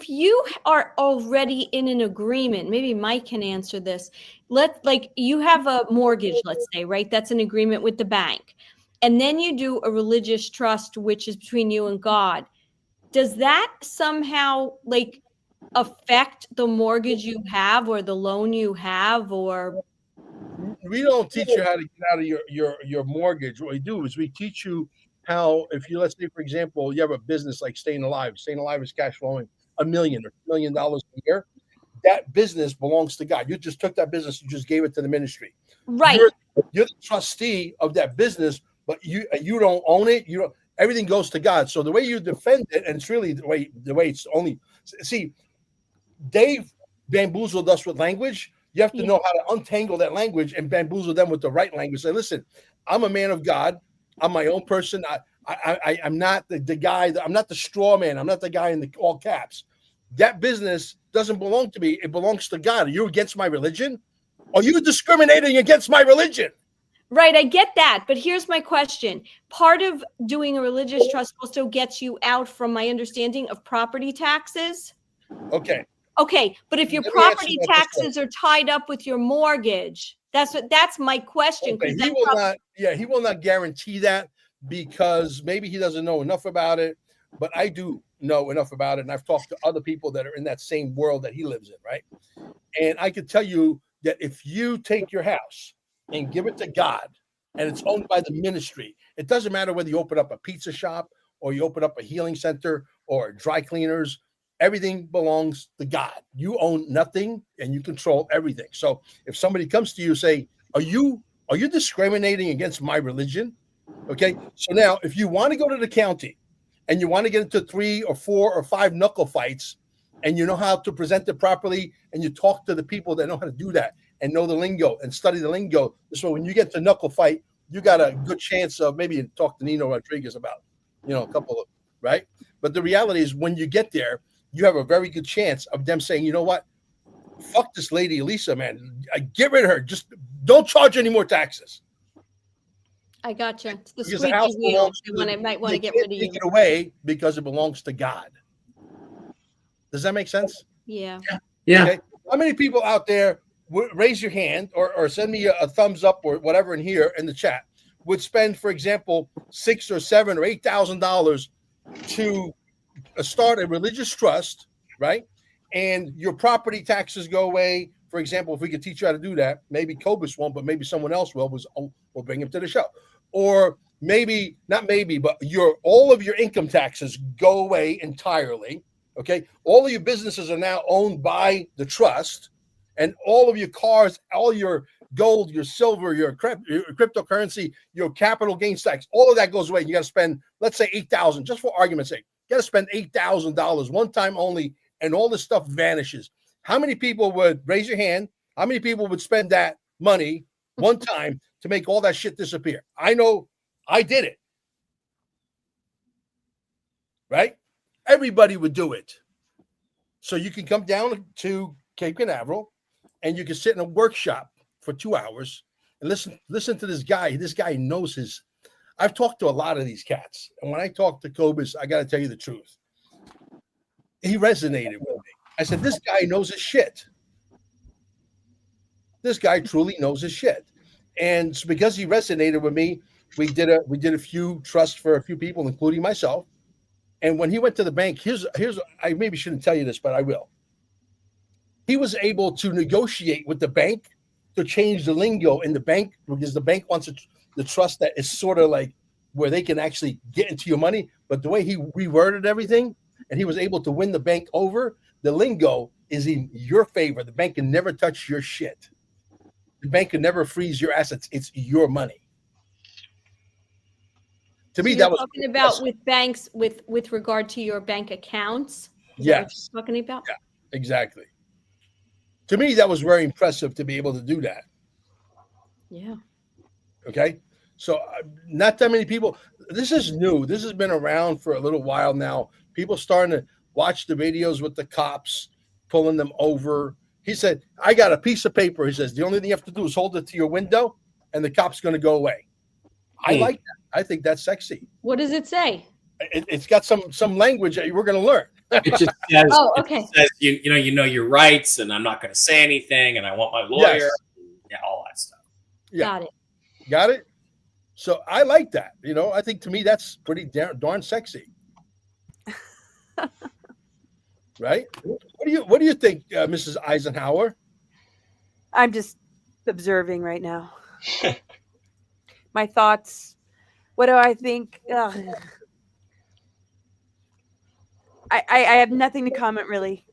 you are already in an agreement, maybe Mike can answer this. You have a mortgage, let's say, right? That's an agreement with the bank. And then you do a religious trust, which is between you and God. Does that somehow affect the mortgage you have or the loan you have? Or we don't teach you how to get out of your mortgage. What we do is we teach you how, if you, let's say, for example, you have a business like Staying Alive. Staying Alive is cash flowing $1 million or $2 million a year. That business belongs to God. You just took that business, you just gave it to the ministry. Right. You're the trustee of that business, but you don't own it. Everything goes to God. So the way you defend it, and it's really the way it's only, see, Dave bamboozled us with language. You have to know how to untangle that language and bamboozle them with the right language. Say, listen, I'm a man of God. I'm my own person. I'm not the guy. I'm not the straw man. I'm not the guy in the all caps. That business doesn't belong to me. It belongs to God. Are you against my religion? Are you discriminating against my religion? Right, I get that. But here's my question. Part of doing a religious trust also gets you out, from my understanding, of property taxes. Okay, but if your property taxes are tied up with your mortgage, that's my question. Okay. He will not guarantee that, because maybe he doesn't know enough about it. But I do know enough about it, and I've talked to other people that are in that same world that he lives in, right? And I can tell you that if you take your house and give it to God, and it's owned by the ministry, it doesn't matter whether you open up a pizza shop or you open up a healing center or dry cleaners, everything belongs to God. You own nothing and you control everything. So if somebody comes to you, say, are you discriminating against my religion? Okay. So now if you want to go to the county and you want to get into 3 or 4 or 5 knuckle fights, and you know how to present it properly, and you talk to the people that know how to do that and know the lingo and study the lingo. So when you get to knuckle fight, you got a good chance of maybe talk to Nino Rodriguez about, a couple of, right? But the reality is when you get there, you have a very good chance of them saying, you know what? Fuck this lady, Elisa, man. Get rid of her. Just don't charge any more taxes. I gotcha. It's the Because the squeaky house wheel. belongs They might want to get can't rid of you. take it away because it belongs to God. Does that make sense? Yeah. Yeah. Okay. How many people out there raise your hand or send me a thumbs up or whatever in here in the chat would spend, for example, $6,000 or $7,000 or $8,000 to start a religious trust, right? And your property taxes go away. For example, if we could teach you how to do that, maybe Cobus won't, but maybe someone else will. We'll bring him to the show. Or maybe, not maybe, but all of your income taxes go away entirely. Okay, all of your businesses are now owned by the trust, and all of your cars, all your gold, your silver, your cryptocurrency, your capital gains tax, all of that goes away. You got to spend, let's say, $8,000, just for argument's sake. You got to spend $8,000 one time only, and all this stuff vanishes. How many people would raise your hand? How many people would spend that money one time to make all that shit disappear? I know I did it. Right? Everybody would do it. So you can come down to Cape Canaveral and you can sit in a workshop for 2 hours and listen to this guy. This guy knows his. I've talked to a lot of these cats. And when I talk to Cobus, I got to tell you the truth. He resonated with me. I said, this guy knows his shit. This guy truly knows his shit. And because he resonated with me, we did a few trusts for a few people, including myself. And when he went to the bank, here's I maybe shouldn't tell you this, but I will. He was able to negotiate with the bank to change the lingo in the bank because the bank wants the trust that is sort of like where they can actually get into your money. But the way he reworded everything, and he was able to win the bank over, the lingo is in your favor. The bank can never touch your shit. The bank can never freeze your assets. It's your money. To me, that was talking about with banks with regard to your bank accounts. Is that what you're talking about? Yeah, exactly. To me, that was very impressive to be able to do that. Yeah. Okay. So not that many people. This is new. This has been around for a little while now. People starting to watch the videos with the cops pulling them over. He said, I got a piece of paper. He says, the only thing you have to do is hold it to your window and the cop's going to go away. I like that. I think that's sexy. What does it say? It's got some language that we're going to learn. It just says, okay. It says you know your rights, and I'm not going to say anything, and I want my lawyer. Yes. Yeah, all that stuff. Yeah. Got it. So I like that. I think to me that's pretty darn sexy. Right? What do you think, Mrs. Eisenhower? I'm just observing right now. My thoughts. What do I think? I have nothing to comment, really.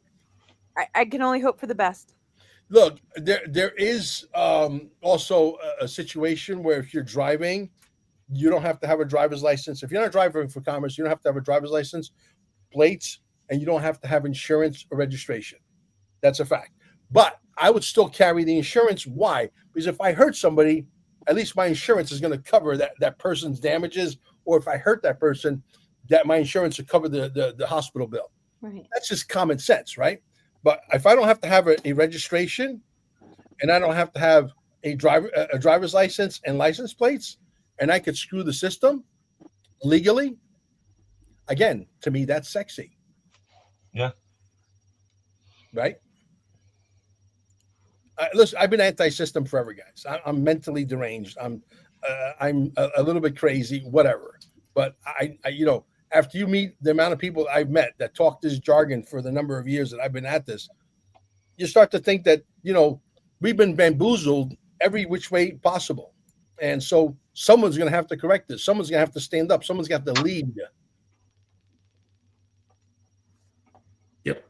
I can only hope for the best. Look, there is also a situation where if you're driving, you don't have to have a driver's license. If you're not driving for commerce, you don't have to have a driver's license, plates, and you don't have to have insurance or registration. That's a fact. But I would still carry the insurance. Why? Because if I hurt somebody, at least my insurance is going to cover that person's damages. Or if I hurt that person, that my insurance will cover the hospital bill. Right. That's just common sense, right? But if I don't have to have a registration and I don't have to have a driver's license and license plates, and I could screw the system legally, again, to me, that's sexy. Yeah. Right? Listen, I've been anti-system forever, guys. I'm mentally deranged. I'm a little bit crazy, whatever. But I after you meet the amount of people I've met that talk this jargon for the number of years that I've been at this, you start to think that, we've been bamboozled every which way possible. And so someone's going to have to correct this. Someone's going to have to stand up. Someone's going to have to lead. Yep.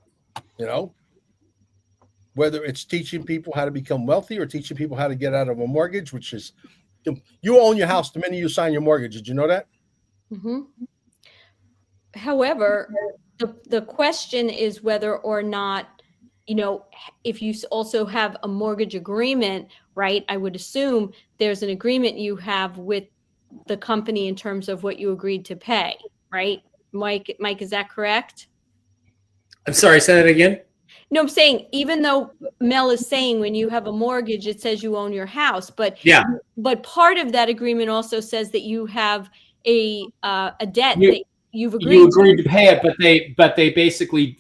Whether it's teaching people how to become wealthy or teaching people how to get out of a mortgage, which is, you own your house the minute you sign your mortgage. Did you know that? Mm-hmm. However, the question is whether or not, if you also have a mortgage agreement, right? I would assume there's an agreement you have with the company in terms of what you agreed to pay, right? Mike, is that correct? I'm sorry, say that again. No, I'm saying, even though Mel is saying when you have a mortgage, it says you own your house, but part of that agreement also says that you have a debt that you've agreed to pay it, but they basically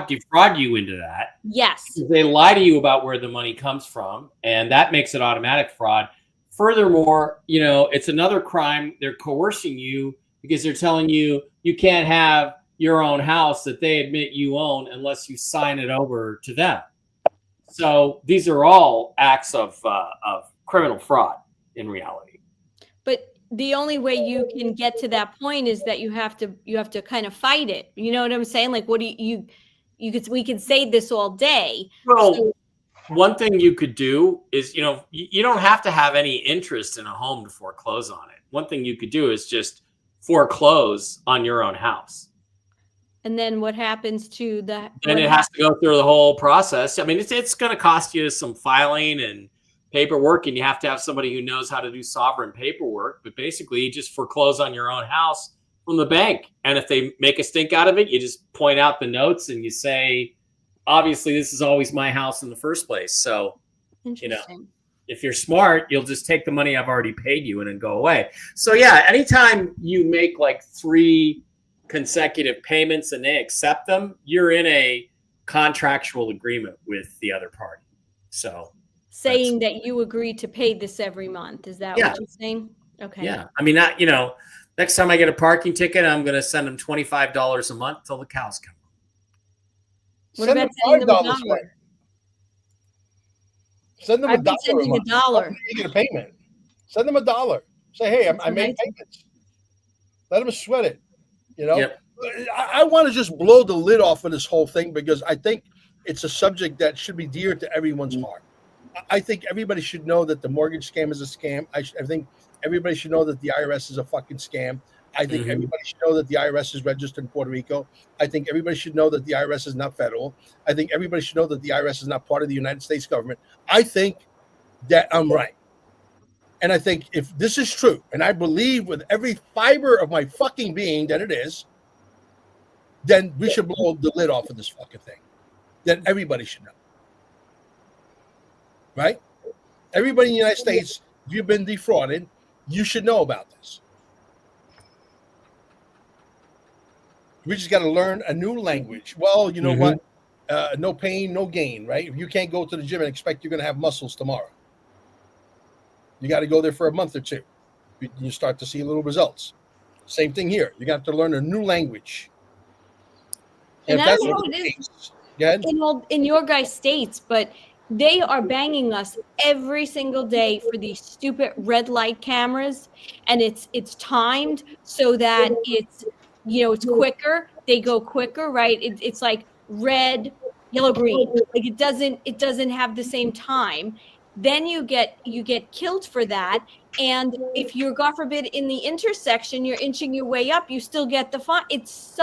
defraud you into that. Yes. They lie to you about where the money comes from, and that makes it automatic fraud. Furthermore, it's another crime. They're coercing you because they're telling you you can't have your own house that they admit you own unless you sign it over to them. So these are all acts of criminal fraud in reality. But the only way you can get to that point is that you have to kind of fight it. You know what I'm saying? Like, what do we could say this all day. Well, one thing you could do is, you don't have to have any interest in a home to foreclose on it. One thing you could do is just foreclose on your own house. And then what happens to the? And it has to go through the whole process. I mean, it's going to cost you some filing and paperwork, and you have to have somebody who knows how to do sovereign paperwork. But basically, you just foreclose on your own house from the bank. And if they make a stink out of it, you just point out the notes and you say, obviously, this is always my house in the first place. So, if you're smart, you'll just take the money I've already paid you and then go away. So, yeah, anytime you make like 3 consecutive payments and they accept them, you're in a contractual agreement with the other party. So saying that you agree to pay this every month. Is that what you're saying? Okay. Yeah. I mean, next time I get a parking ticket, I'm going to send them $25 a month till the cows come. What about sending them $1? Send them $1. Sending $1. You get a payment. Send them $1. Say, hey, I made payments. Let them sweat it. Yep. I want to just blow the lid off of this whole thing because I think it's a subject that should be dear to everyone's heart. I think everybody should know that the mortgage scam is a scam. I think everybody should know that the IRS is a fucking scam. I think everybody should know that the IRS is registered in Puerto Rico. I think everybody should know that the IRS is not federal. I think everybody should know that the IRS is not part of the United States government. I think that I'm right. And I think if this is true, and I believe with every fiber of my fucking being that it is, then we should blow the lid off of this fucking thing. Then everybody should know. Right? Everybody in the United States, if you've been defrauded, you should know about this. We just got to learn a new language. Well, you know what? No pain, no gain, right? If you can't go to the gym and expect you're going to have muscles tomorrow, you got to go there for a month or two. You start to see little results. Same thing here. You got to learn a new language. And I don't know what it is in your guys' states, but they are banging us every single day for these stupid red light cameras, and it's timed so that it's it's quicker. They go quicker, right? It's like red, yellow, green. Like it doesn't have the same time. Then you get killed for that. And if you're, God forbid, in the intersection, you're inching your way up, you still get the fine. It's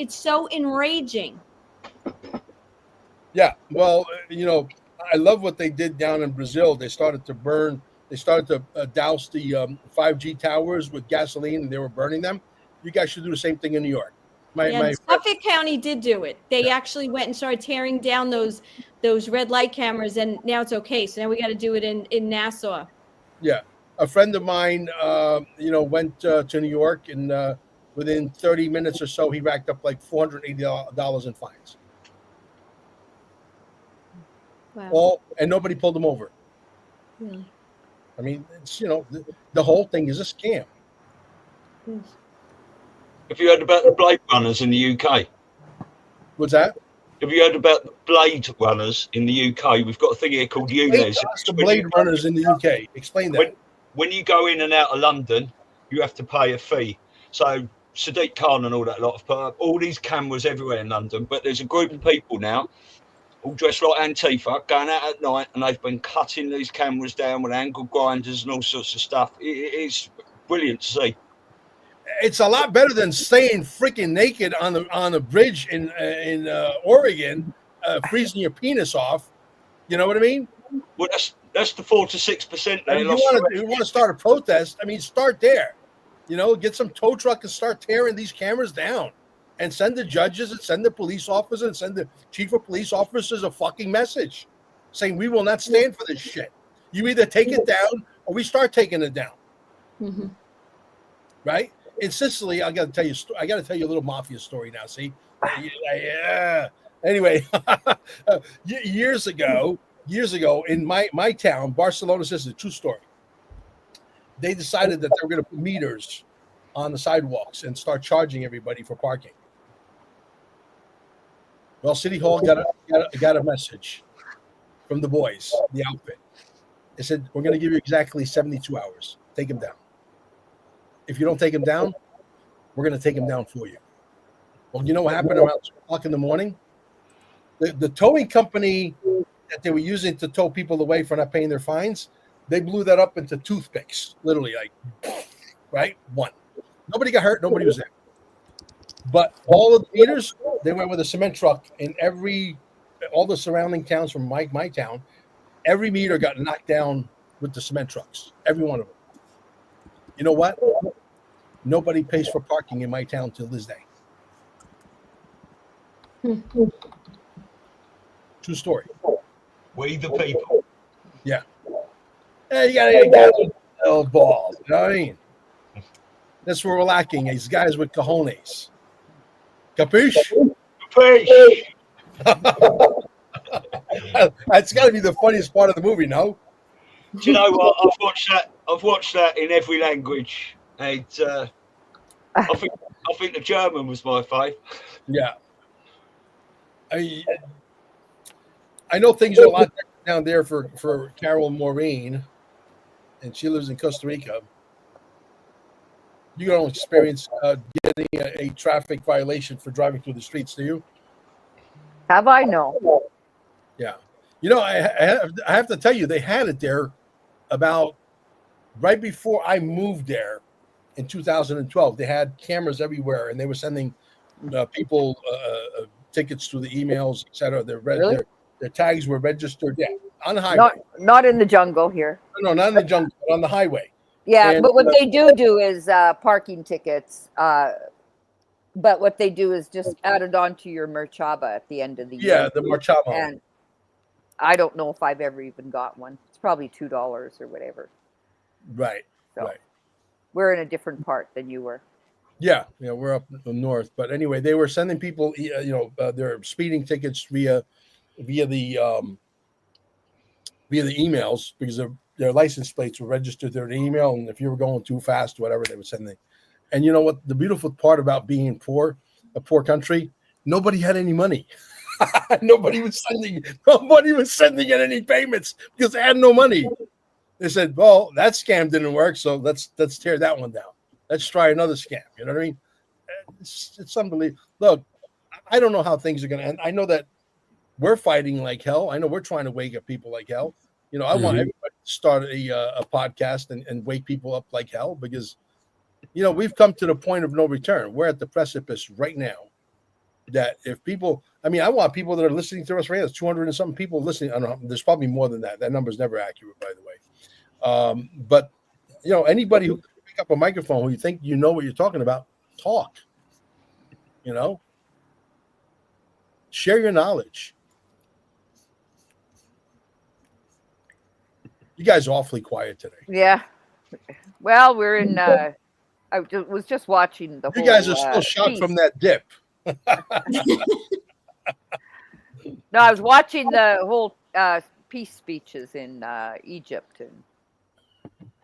so enraging. Yeah. Well, I love what they did down in Brazil. They started to douse the 5G towers with gasoline, and they were burning them. You guys should do the same thing in New York. Suffolk County did do it. They actually went and started tearing down those red light cameras, and now it's okay. So now we got to do it in Nassau. Yeah, a friend of mine, went to New York, and within 30 minutes or so, he racked up like $480 in fines. Wow. And nobody pulled him over. Really? I mean, it's the whole thing is a scam. Yes. Have you heard about the Blade Runners in the UK? What's that? Have you heard about the Blade Runners in the UK? We've got a thing here called UNES. The Blade Runners in the UK. Explain that. When you go in and out of London, you have to pay a fee. So Sadiq Khan and all that lot have put up all these cameras everywhere in London, but there's a group of people now, all dressed like Antifa, going out at night, and they've been cutting these cameras down with angle grinders and all sorts of stuff. It's brilliant to see. It's a lot better than staying freaking naked on the bridge in Oregon, freezing your penis off. You know what I mean? Well, that's the 4 to 6%. I mean, you want to start a protest? I mean, start there. You know, get some tow truck and start tearing these cameras down, and send the judges and send the police officers and send the chief of police officers a fucking message saying we will not stand for this shit. You either take it down or we start taking it down. Mm-hmm. Right? In Sicily, I got to tell you a little mafia story now. See, yeah. Anyway, years ago, in my town, Barcelona, Sicily, true story. They decided that they were going to put meters on the sidewalks and start charging everybody for parking. Well, City Hall got a message from the boys, the outfit. They said, we're going to give you exactly 72 hours. Take them down. If you don't take them down, we're going to take them down for you. Well, you know what happened around 2 o'clock in the morning? The towing company that they were using to tow people away for not paying their fines, they blew that up into toothpicks, literally, like, right? One. Nobody got hurt. Nobody was there. But all of the meters, they went with a cement truck in all the surrounding towns from my town. Every meter got knocked down with the cement trucks. Every one of them. You know what? Nobody pays for parking in my town till this day. True story. We the people. Yeah. Hey, you gotta get those balls. You know what I mean? That's where we're lacking. These guys with cojones. Capiche? Capiche. That's got to be the funniest part of the movie, no? Do you know what? I've watched that in every language. And I think the German was my fave. Yeah. I know things are a lot down there for Carol Maureen, and she lives in Costa Rica. You don't experience getting a traffic violation for driving through the streets, do you? Have I? No. Yeah. You know, I have to tell you, they had it there about right before I moved there in 2012. They had cameras everywhere, and they were sending people tickets through the emails, etc. Their tags were registered, on the highway. Not in the jungle here. No, not in the jungle, but on the highway. Yeah, And, but what they do is parking tickets. But what they do is just add it on to your Merchaba at the end of the year. Yeah, the Merchaba. And I don't know if I've ever even got one. It's probably $2 or whatever. Right. So right. We're in a different part than you were. Yeah, we're up north. But anyway, they were sending people, their speeding tickets via the emails, because their license plates were registered through an email, and if you were going too fast, whatever, they would send it. And you know what? The beautiful part about being poor, a poor country, nobody had any money. Nobody was sending in any payments because they had no money. They said, "Well, that scam didn't work, so let's tear that one down. Let's try another scam." You know what I mean? It's unbelievable. Look, I don't know how things are going to end. I know that we're fighting like hell. I know we're trying to wake up people like hell. You know, I want everybody to start a podcast and wake people up like hell, because, you know, we've come to the point of no return. We're at the precipice right now. That if people, I want people that are listening to us right now. There's 200 and something people listening. I don't know. There's probably more than that. That number's never accurate, by the way. But, you know, anybody who can pick up a microphone, who you think you know what you're talking about, talk. You know, share your knowledge. You guys are awfully quiet today. Yeah. Well, we're in. I was just watching the. You guys are still shocked from that dip. No, I was watching the whole peace speeches in Egypt, and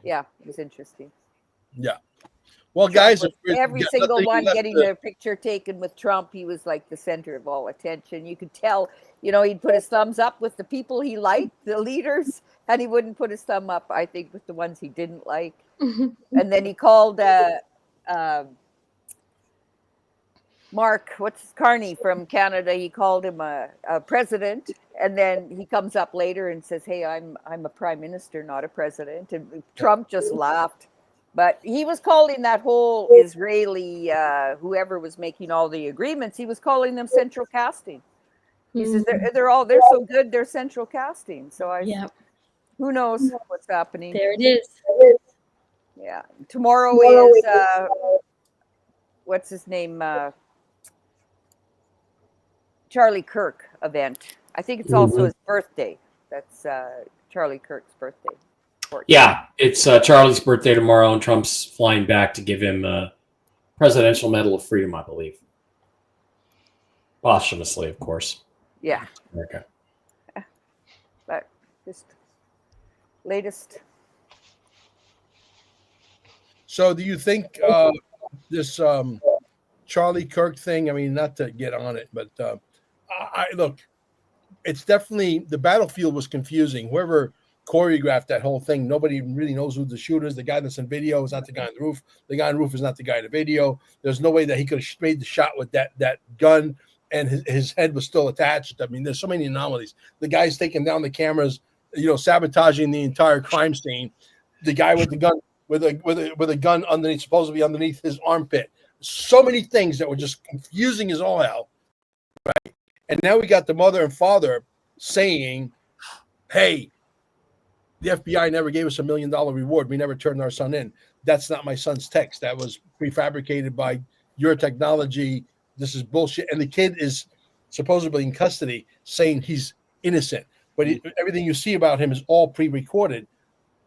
yeah, it was interesting. Yeah. Well, guys, if Every got single nothing one left getting to- their picture taken with Trump, he was like the center of all attention. You could tell, you know, he'd put his thumbs up with the people he liked, the leaders, and he wouldn't put his thumb up, I think, with the ones he didn't like. And then he called Mark, Carney from Canada, he called him a president, and then he comes up later and says, "Hey, I'm a prime minister, not a president." And Trump just laughed. But he was calling that whole Israeli, whoever was making all the agreements, he was calling them central casting. He says they're so good, they're central casting. So who knows what's happening? There it is. Yeah, tomorrow is what's his name? Charlie Kirk event. I think it's also his birthday. That's Charlie Kirk's birthday. Yeah, it's Charlie's birthday tomorrow, and Trump's flying back to give him a Presidential Medal of Freedom, I believe. Posthumously, of course. Yeah. Okay. But just latest. So do you think this Charlie Kirk thing, I mean, not to get on it, but I look, it's definitely, the battlefield was confusing. Whoever choreographed that whole thing, nobody really knows who the shooter is. The guy that's in video is not the guy on the roof. The guy on the roof is not the guy in the video. There's no way that he could have made the shot with that gun and his head was still attached. I mean, there's so many anomalies. The guy's taking down the cameras, you know, sabotaging the entire crime scene. The guy with the gun, with a gun underneath, supposedly underneath his armpit. So many things that were just confusing as all hell, right? And now we got the mother and father saying, "Hey, the FBI never gave us $1 million reward. We never turned our son in. That's not my son's text. That was prefabricated by your technology. This is bullshit." And the kid is supposedly in custody saying he's innocent. But everything you see about him is all pre-recorded.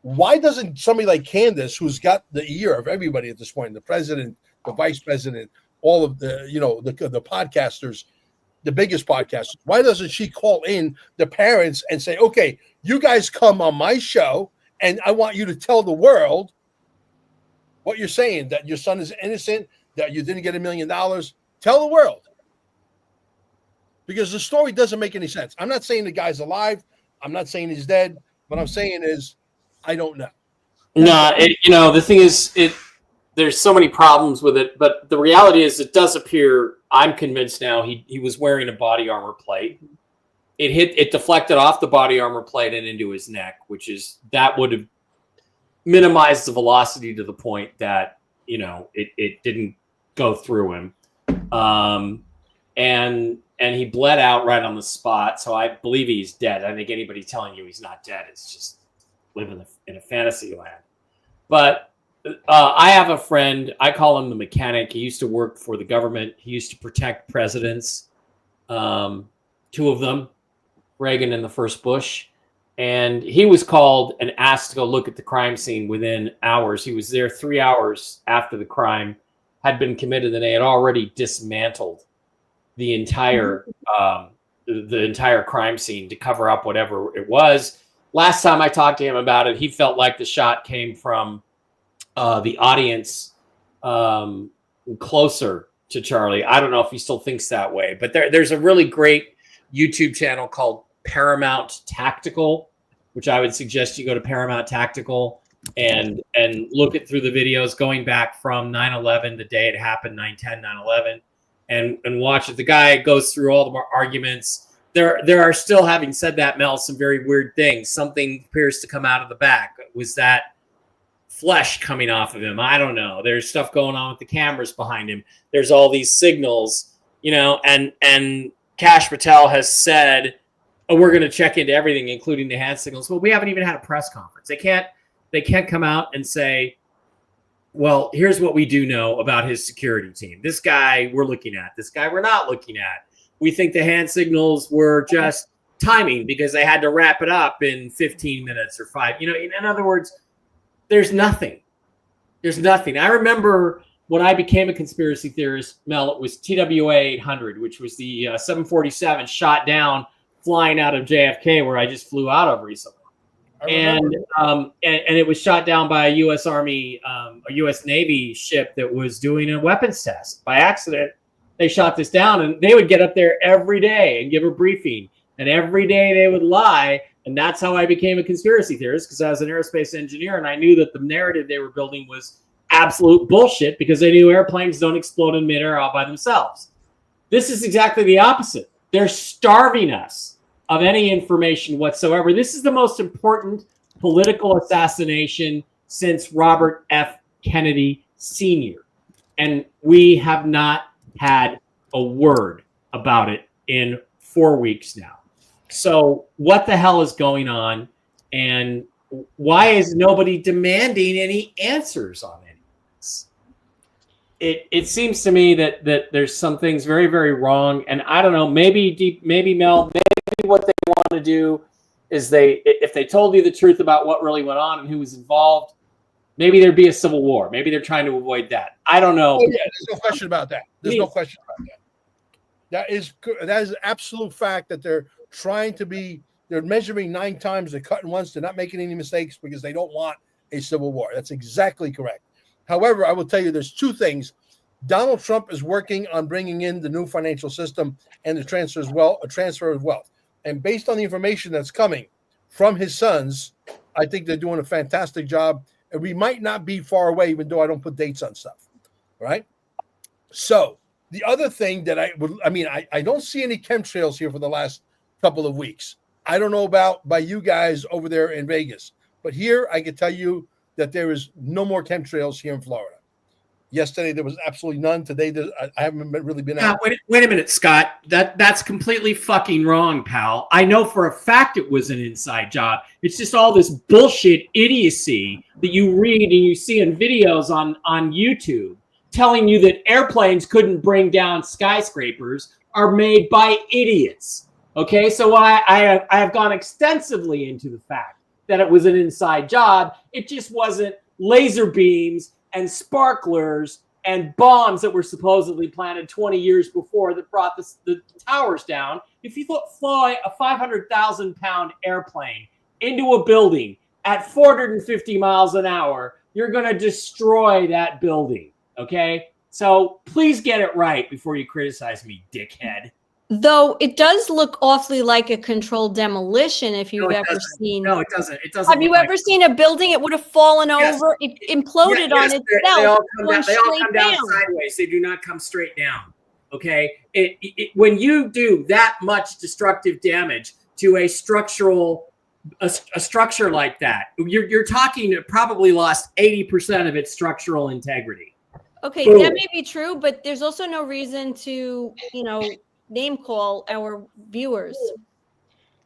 Why doesn't somebody like Candace, who's got the ear of everybody at this point, the president, the vice president, all of the, you know, the podcasters, the biggest podcasters, why doesn't she call in the parents and say, "Okay, you guys come on my show and I want you to tell the world what you're saying, that your son is innocent, that you didn't get $1 million. Tell the world." Because the story doesn't make any sense. I'm not saying the guy's alive. I'm not saying he's dead. What I'm saying is, I don't know. No, you know, the thing is, there's so many problems with it, but the reality is it does appear, I'm convinced now, he was wearing a body armor plate. It deflected off the body armor plate and into his neck, that would have minimized the velocity to the point that, you know, it didn't go through him. And he bled out right on the spot. So I believe he's dead. I think anybody telling you he's not dead is just living in a fantasy land. But I have a friend, I call him the mechanic. He used to work for the government. He used to protect presidents, two of them, Reagan and the first Bush. And he was called and asked to go look at the crime scene within hours. He was there 3 hours after the crime had been committed, and they had already dismantled the entire crime scene to cover up whatever it was. Last time I talked to him about it, he felt like the shot came from the audience closer to Charlie. I don't know if he still thinks that way, but there's a really great YouTube channel called Paramount Tactical, which I would suggest you go to Paramount Tactical and look at through the videos going back from 9/11, the day it happened, 9/10, 9/11, and watch it. The guy goes through all the arguments. There are still, having said that, Mel, some very weird things. Something appears to come out of the back. Was that flesh coming off of him? I don't know. There's stuff going on with the cameras behind him. There's all these signals, you know, and Kash Patel has said, "Oh, we're going to check into everything, including the hand signals." Well, we haven't even had a press conference. They can't come out and say, "Well, here's what we do know about his security team. This guy we're looking at. This guy we're not looking at. We think the hand signals were just timing because they had to wrap it up in 15 minutes or 5. You know, in other words, there's nothing. There's nothing. I remember when I became a conspiracy theorist, Mel, it was TWA 800, which was the 747 shot down flying out of JFK, where I just flew out of recently. and it was shot down by a U.S. Army, a U.S. Navy ship that was doing a weapons test. By accident, they shot this down, and they would get up there every day and give a briefing, and every day they would lie. And that's how I became a conspiracy theorist, because I was an aerospace engineer, and I knew that the narrative they were building was absolute bullshit, because they knew airplanes don't explode in midair all by themselves. This is exactly the opposite. They're starving us of any information whatsoever. This is the most important political assassination since Robert F. Kennedy Sr. And we have not had a word about it in 4 weeks now. So what the hell is going on? And why is nobody demanding any answers on any of this? It seems to me that there's some things very, very wrong. And I don't know, maybe Mel, maybe what they want to do is if they told you the truth about what really went on and who was involved, maybe there'd be a civil war. Maybe they're trying to avoid that. I don't know. Oh, yeah, there's no question about that. There's no question about that. That is an absolute fact that they're measuring 9 times, they're cutting once, they're not making any mistakes because they don't want a civil war. That's exactly correct. However, I will tell you there's 2 things. Donald Trump is working on bringing in the new financial system and the transfer of wealth. And based on the information that's coming from his sons, I think they're doing a fantastic job. And we might not be far away, even though I don't put dates on stuff. Right? So the other thing that I don't see any chemtrails here for the last couple of weeks. I don't know about by you guys over there in Vegas, but here I can tell you that there is no more chemtrails here in Florida. Yesterday there was absolutely none. Today I haven't really been out. Wait a minute, Scott. That's completely fucking wrong, pal. I know for a fact it was an inside job. It's just all this bullshit idiocy that you read and you see in videos on YouTube telling you that airplanes couldn't bring down skyscrapers are made by idiots. Okay, so I have gone extensively into the fact that it was an inside job. It just wasn't laser beams and sparklers and bombs that were supposedly planted 20 years before that brought the towers down. If you fly a 500,000-pound airplane into a building at 450 miles an hour, you're going to destroy that building, okay? So please get it right before you criticize me, dickhead. Though it does look awfully like a controlled demolition if you've ever seen. No, it doesn't. It doesn't. Have you ever seen a building? It would have fallen over. It imploded on itself. They all come down sideways. They do not come straight down. Okay. When you do that much destructive damage to a structure like that, you're talking it probably lost 80% of its structural integrity. Okay, that may be true, but there's also no reason to, name call our viewers.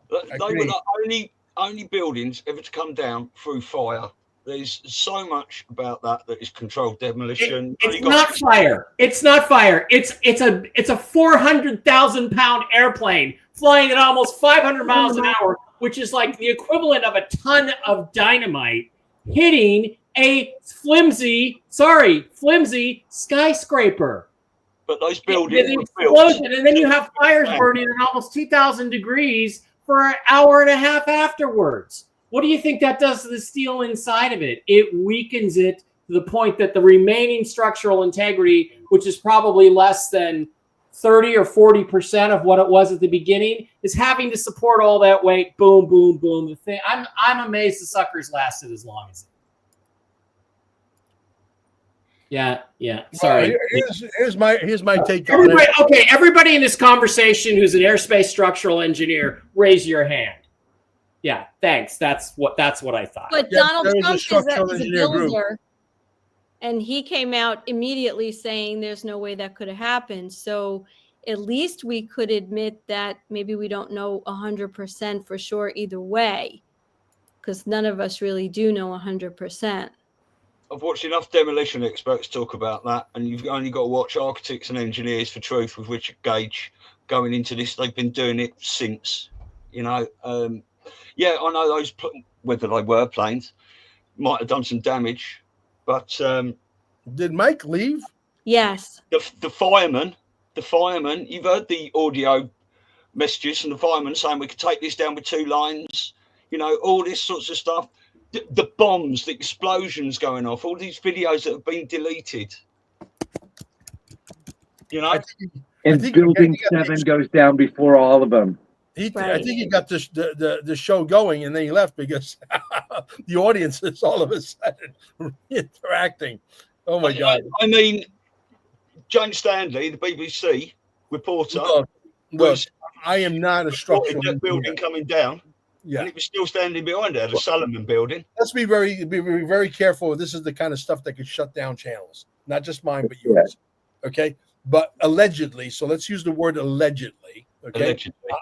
They were the only buildings ever to come down through fire. There's so much about that is controlled demolition. It's not fire. It's not fire. It's a 400,000-pound airplane flying at almost 500 miles an hour, which is like the equivalent of a ton of dynamite hitting a flimsy skyscraper. But those buildings explosion, and then you have fires burning at almost 2,000 degrees for an hour and a half afterwards. What do you think that does to the steel inside of it? It weakens it to the point that the remaining structural integrity, which is probably less than 30 or 40% of what it was at the beginning, is having to support all that weight. Boom, boom, boom. The thing. I'm amazed the suckers lasted as long as it. Yeah. Sorry. Here's my take on it. Okay, everybody in this conversation who's an airspace structural engineer, raise your hand. Yeah, thanks. That's what I thought. But Donald Trump is a builder, and he came out immediately saying there's no way that could have happened. So at least we could admit that maybe we don't know 100% for sure either way, because none of us really do know 100%. I've watched enough demolition experts talk about that, and you've only got to watch architects and engineers for truth with Richard Gage going into this. They've been doing it since, I know those, whether they were planes, might have done some damage, but did Mike leave? Yes. The fireman, you've heard the audio messages from the fireman saying we could take this down with 2 lines. you know, all this sorts of stuff. The bombs, the explosions going off, all these videos that have been deleted. You know, and Building 7 goes down before all of them. I think he got the show going, and then he left because the audience is all of a sudden interacting. Oh my God! I mean, James Stanley, the BBC reporter, look, I am not a structural that building coming down, and it was still standing behind it, the Solomon building. Let's be very careful. This is the kind of stuff that could shut down channels, not just mine, but yours. Okay, but allegedly. So let's use the word allegedly. Okay,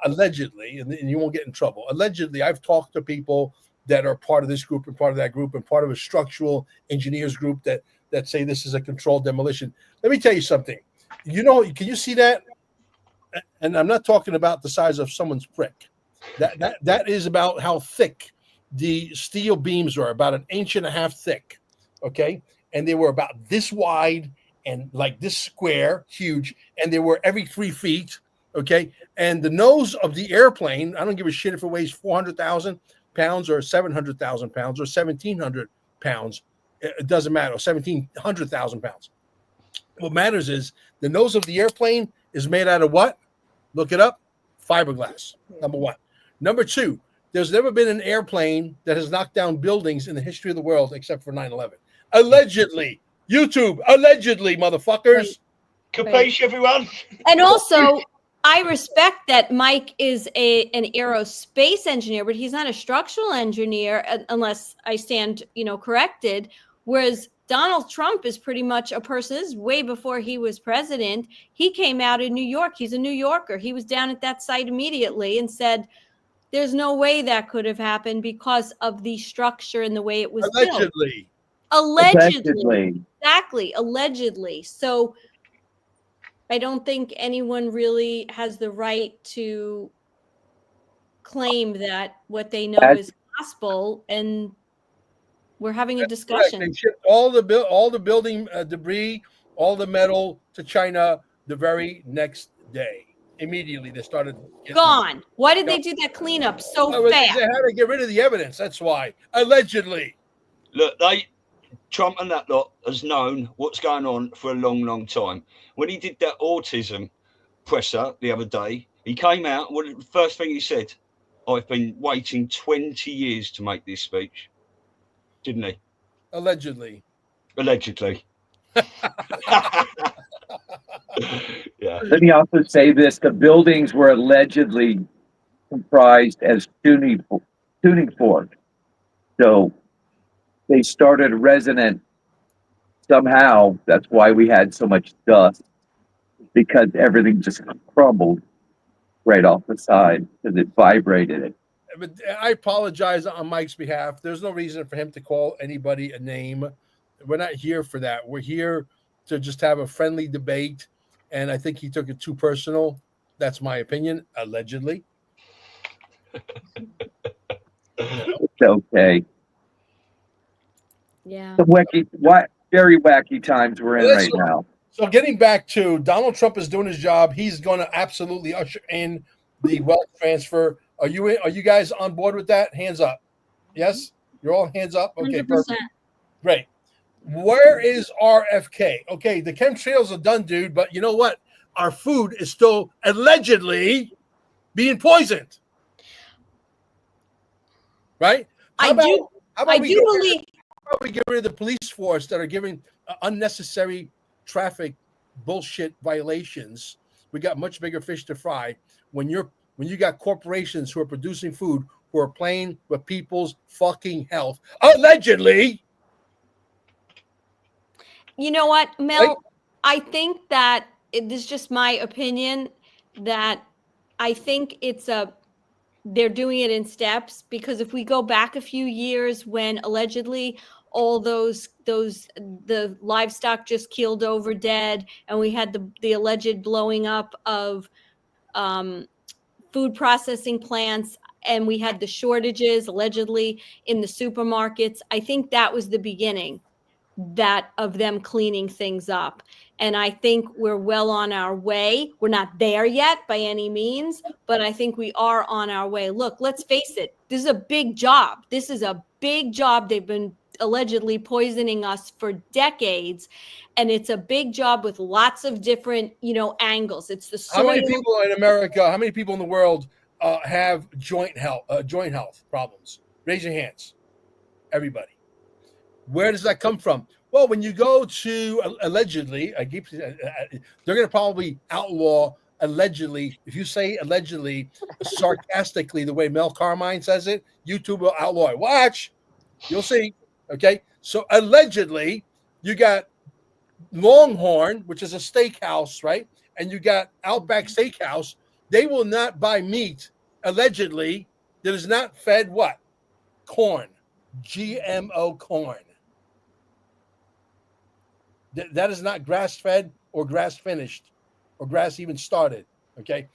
allegedly, and you won't get in trouble. Allegedly, I've talked to people that are part of this group and part of that group and part of a structural engineers group that say this is a controlled demolition. Let me tell you something. You know, can you see that? And I'm not talking about the size of someone's prick. That is about how thick the steel beams are, about 1.5 inches thick. Okay, and they were about this wide and like this square, huge, and they were every 3 feet. Okay, and the nose of the airplane, I don't give a shit if it weighs 400,000 pounds or 700,000 pounds or 1,700 pounds. It doesn't matter, 1,700,000 pounds. What matters is the nose of the airplane is made out of what? Look it up. Fiberglass, number one. Number two, there's never been an airplane that has knocked down buildings in the history of the world except for 9/11. Allegedly. YouTube, allegedly, motherfuckers. Capiche, everyone. And also, I respect that Mike is an aerospace engineer, but he's not a structural engineer unless I stand, corrected. Whereas Donald Trump is pretty much a person, this is way before he was president. He came out in New York. He's a New Yorker. He was down at that site immediately and said, there's no way that could have happened because of the structure and the way it was built. Allegedly. Exactly. Allegedly. So I don't think anyone really has the right to claim that what they know is gospel, and we're having a discussion. They shipped all the building debris, all the metal to China the very next day. Immediately, they started gone. Why did they do that cleanup so fast? They had to get rid of the evidence. That's why. Allegedly. Look, Trump and that lot has known what's going on for a long, long time. When he did that autism presser the other day, he came out. The first thing he said, I've been waiting 20 years to make this speech. Didn't he? Allegedly. Allegedly. Yeah. Let me also say this. The buildings were allegedly comprised as tuning forks. So they started resonant somehow. That's why we had so much dust, because everything just crumbled right off the side because it vibrated. But I apologize on Mike's behalf. There's no reason for him to call anybody a name. We're not here for that. We're here to just have a friendly debate. And I think he took it too personal. That's my opinion, allegedly. It's okay. Yeah. Some very wacky times we're in right now. So getting back to Donald Trump is doing his job. He's going to absolutely usher in the wealth transfer. Are you guys on board with that? Hands up. Yes? You're all hands up? Okay, 100%. perfect. Great. Where is RFK? Okay, the chemtrails are done, dude, but you know what? Our food is still allegedly being poisoned. Right? How about we get rid of the police force that are giving unnecessary traffic bullshit violations? We got much bigger fish to fry when you got corporations who are producing food who are playing with people's fucking health. Allegedly. You know what, Mel? I think that this is just my opinion, that I think they're doing it in steps, because if we go back a few years when allegedly all the livestock just keeled over dead, and we had the alleged blowing up of food processing plants, and we had the shortages allegedly in the supermarkets, I think that was the beginning of them cleaning things up. And I think we're well on our way. We're not there yet by any means, but I think we are on our way. Look, let's face it. This is a big job. This is a big job. They've been allegedly poisoning us for decades. And it's a big job with lots of different, angles. It's the soil. How many people in America, how many people in the world have joint health problems? Raise your hands. Everybody. Where does that come from? Well, when you go to allegedly, they're going to probably outlaw allegedly. If you say allegedly sarcastically, the way Mel Carmine says it, YouTube will outlaw it. Watch, you'll see. Okay, so allegedly, you got Longhorn, which is a steakhouse, right? And you got Outback Steakhouse. They will not buy meat allegedly that is not fed what? Corn, GMO corn. That is not grass-fed or grass-finished or grass even started. Okay,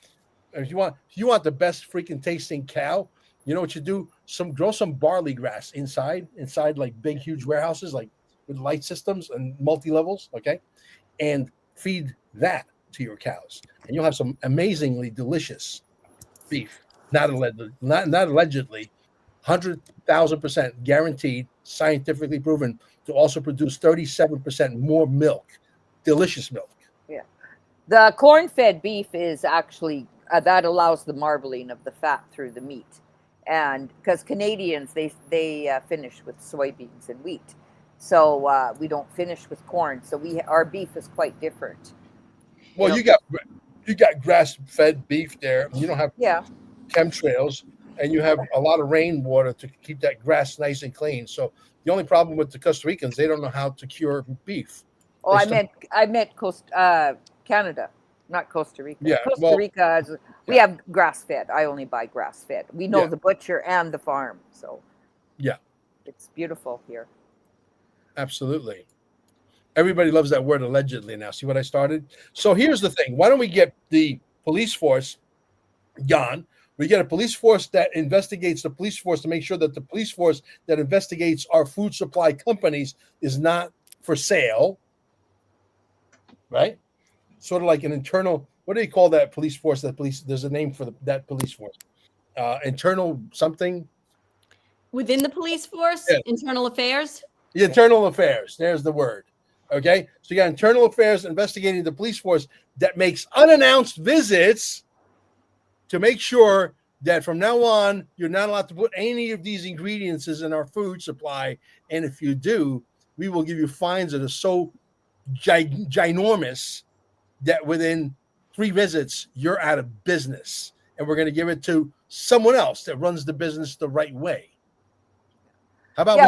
if you want the best freaking tasting cow, you know what you do? Grow some barley grass inside like big huge warehouses, like with light systems and multi-levels. Okay, and feed that to your cows, and you'll have some amazingly delicious beef. Not allegedly, 100,000% guaranteed, scientifically proven to also produce 37% more milk, delicious milk. Yeah, the corn-fed beef is actually that allows the marbling of the fat through the meat, and because Canadians they finish with soybeans and wheat, so we don't finish with corn. So our beef is quite different. Well, you got grass-fed beef there. You don't have chemtrails, and you have a lot of rainwater to keep that grass nice and clean. So the only problem with the Costa Ricans, they don't know how to cure beef. Oh, I meant Canada, not Costa Rica. Yeah, Costa Rica, we have grass-fed. I only buy grass-fed. We know the butcher and the farm, so it's beautiful here. Absolutely. Everybody loves that word allegedly now. See what I started? So here's the thing. Why don't we get the police force gone? We get a police force that investigates the police force to make sure that the police force that investigates our food supply companies is not for sale, right? Sort of like an internal, what do you call that police force? There's a name for that police force. Internal something? Within the police force? Yeah. Internal affairs? The internal affairs. There's the word. Okay? So you got internal affairs investigating the police force that makes unannounced visits to make sure that from now on, you're not allowed to put any of these ingredients in our food supply. And if you do, we will give you fines that are so ginormous that within 3 visits, you're out of business. And we're going to give it to someone else that runs the business the right way. How about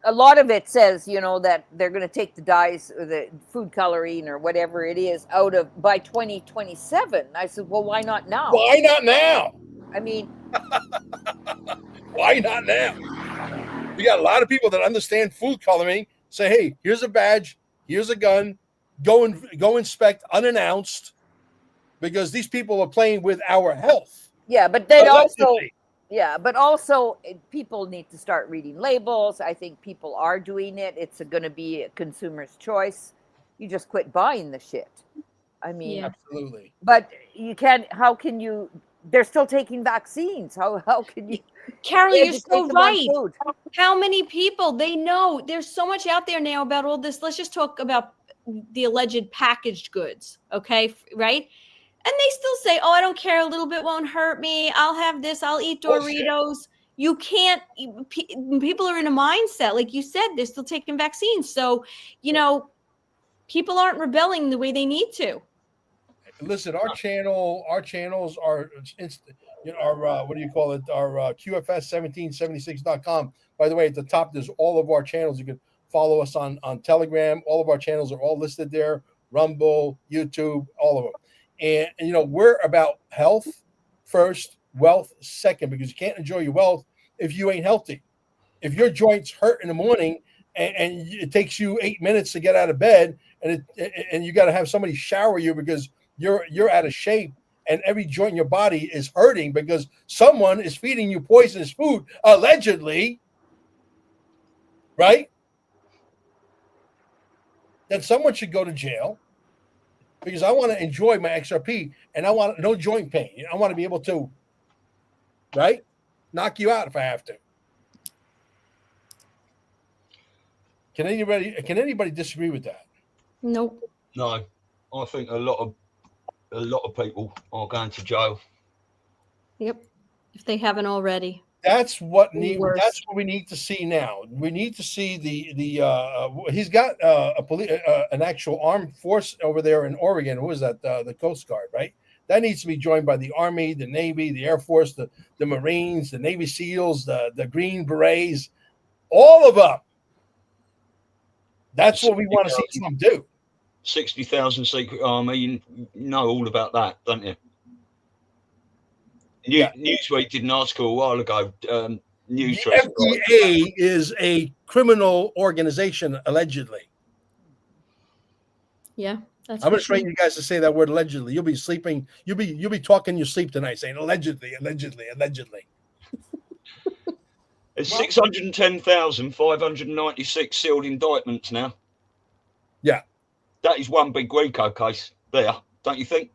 a lot of it says, that they're going to take the dyes or the food coloring or whatever it is out of by 2027. I said, well, why not now? Why not now? I mean, why not now? We got a lot of people that understand food coloring. Say, hey, here's a badge, here's a gun, go inspect unannounced, because these people are playing with our health. Yeah, but then also people need to start reading labels. I think people are doing it. It's going to be a consumer's choice. You just quit buying the shit. I mean, absolutely. But you can't. How can you? They're still taking vaccines. How can you? Carol, you're so right. How many people they know? There's so much out there now about all this. Let's just talk about the alleged packaged goods. Okay, right? And they still say, oh, I don't care. A little bit won't hurt me. I'll have this. I'll eat Doritos. You can't. People are in a mindset, like you said, they're still taking vaccines. So, people aren't rebelling the way they need to. Listen, our channels are, what do you call it? Our QFS1776.com. By the way, at the top, there's all of our channels. You can follow us on Telegram. All of our channels are all listed there. Rumble, YouTube, all of them. And we're about health first, wealth second, because you can't enjoy your wealth if you ain't healthy. If your joints hurt in the morning and it takes you 8 minutes to get out of bed, and you got to have somebody shower you because you're out of shape, and every joint in your body is hurting because someone is feeding you poisonous food, allegedly, right? Then someone should go to jail. because I want to enjoy my XRP and I want no joint pain. I want to be able to, right, knock you out if I have to. Can anybody disagree with that? Nope. No, I think a lot of people are going to jail. Yep. If they haven't already. That's what Worse. That's what we need to see now. We need to see he's got an actual armed force over there in Oregon. What is that? The Coast Guard, right? That needs to be joined by the Army, the Navy, the Air Force, the Marines, the Navy SEALs, the Green Berets, all of them. That's what we want to see Trump do. 60,000 secret army. You know all about that, don't you? Newsweek did an article a while ago. The FDA is a criminal organization, allegedly. Yeah, I'm going to train you guys to say that word allegedly. You'll be sleeping. You'll be talking your sleep tonight, saying allegedly, allegedly, allegedly. There's 610,596 sealed indictments now. Yeah, that is one big RICO case there, don't you think?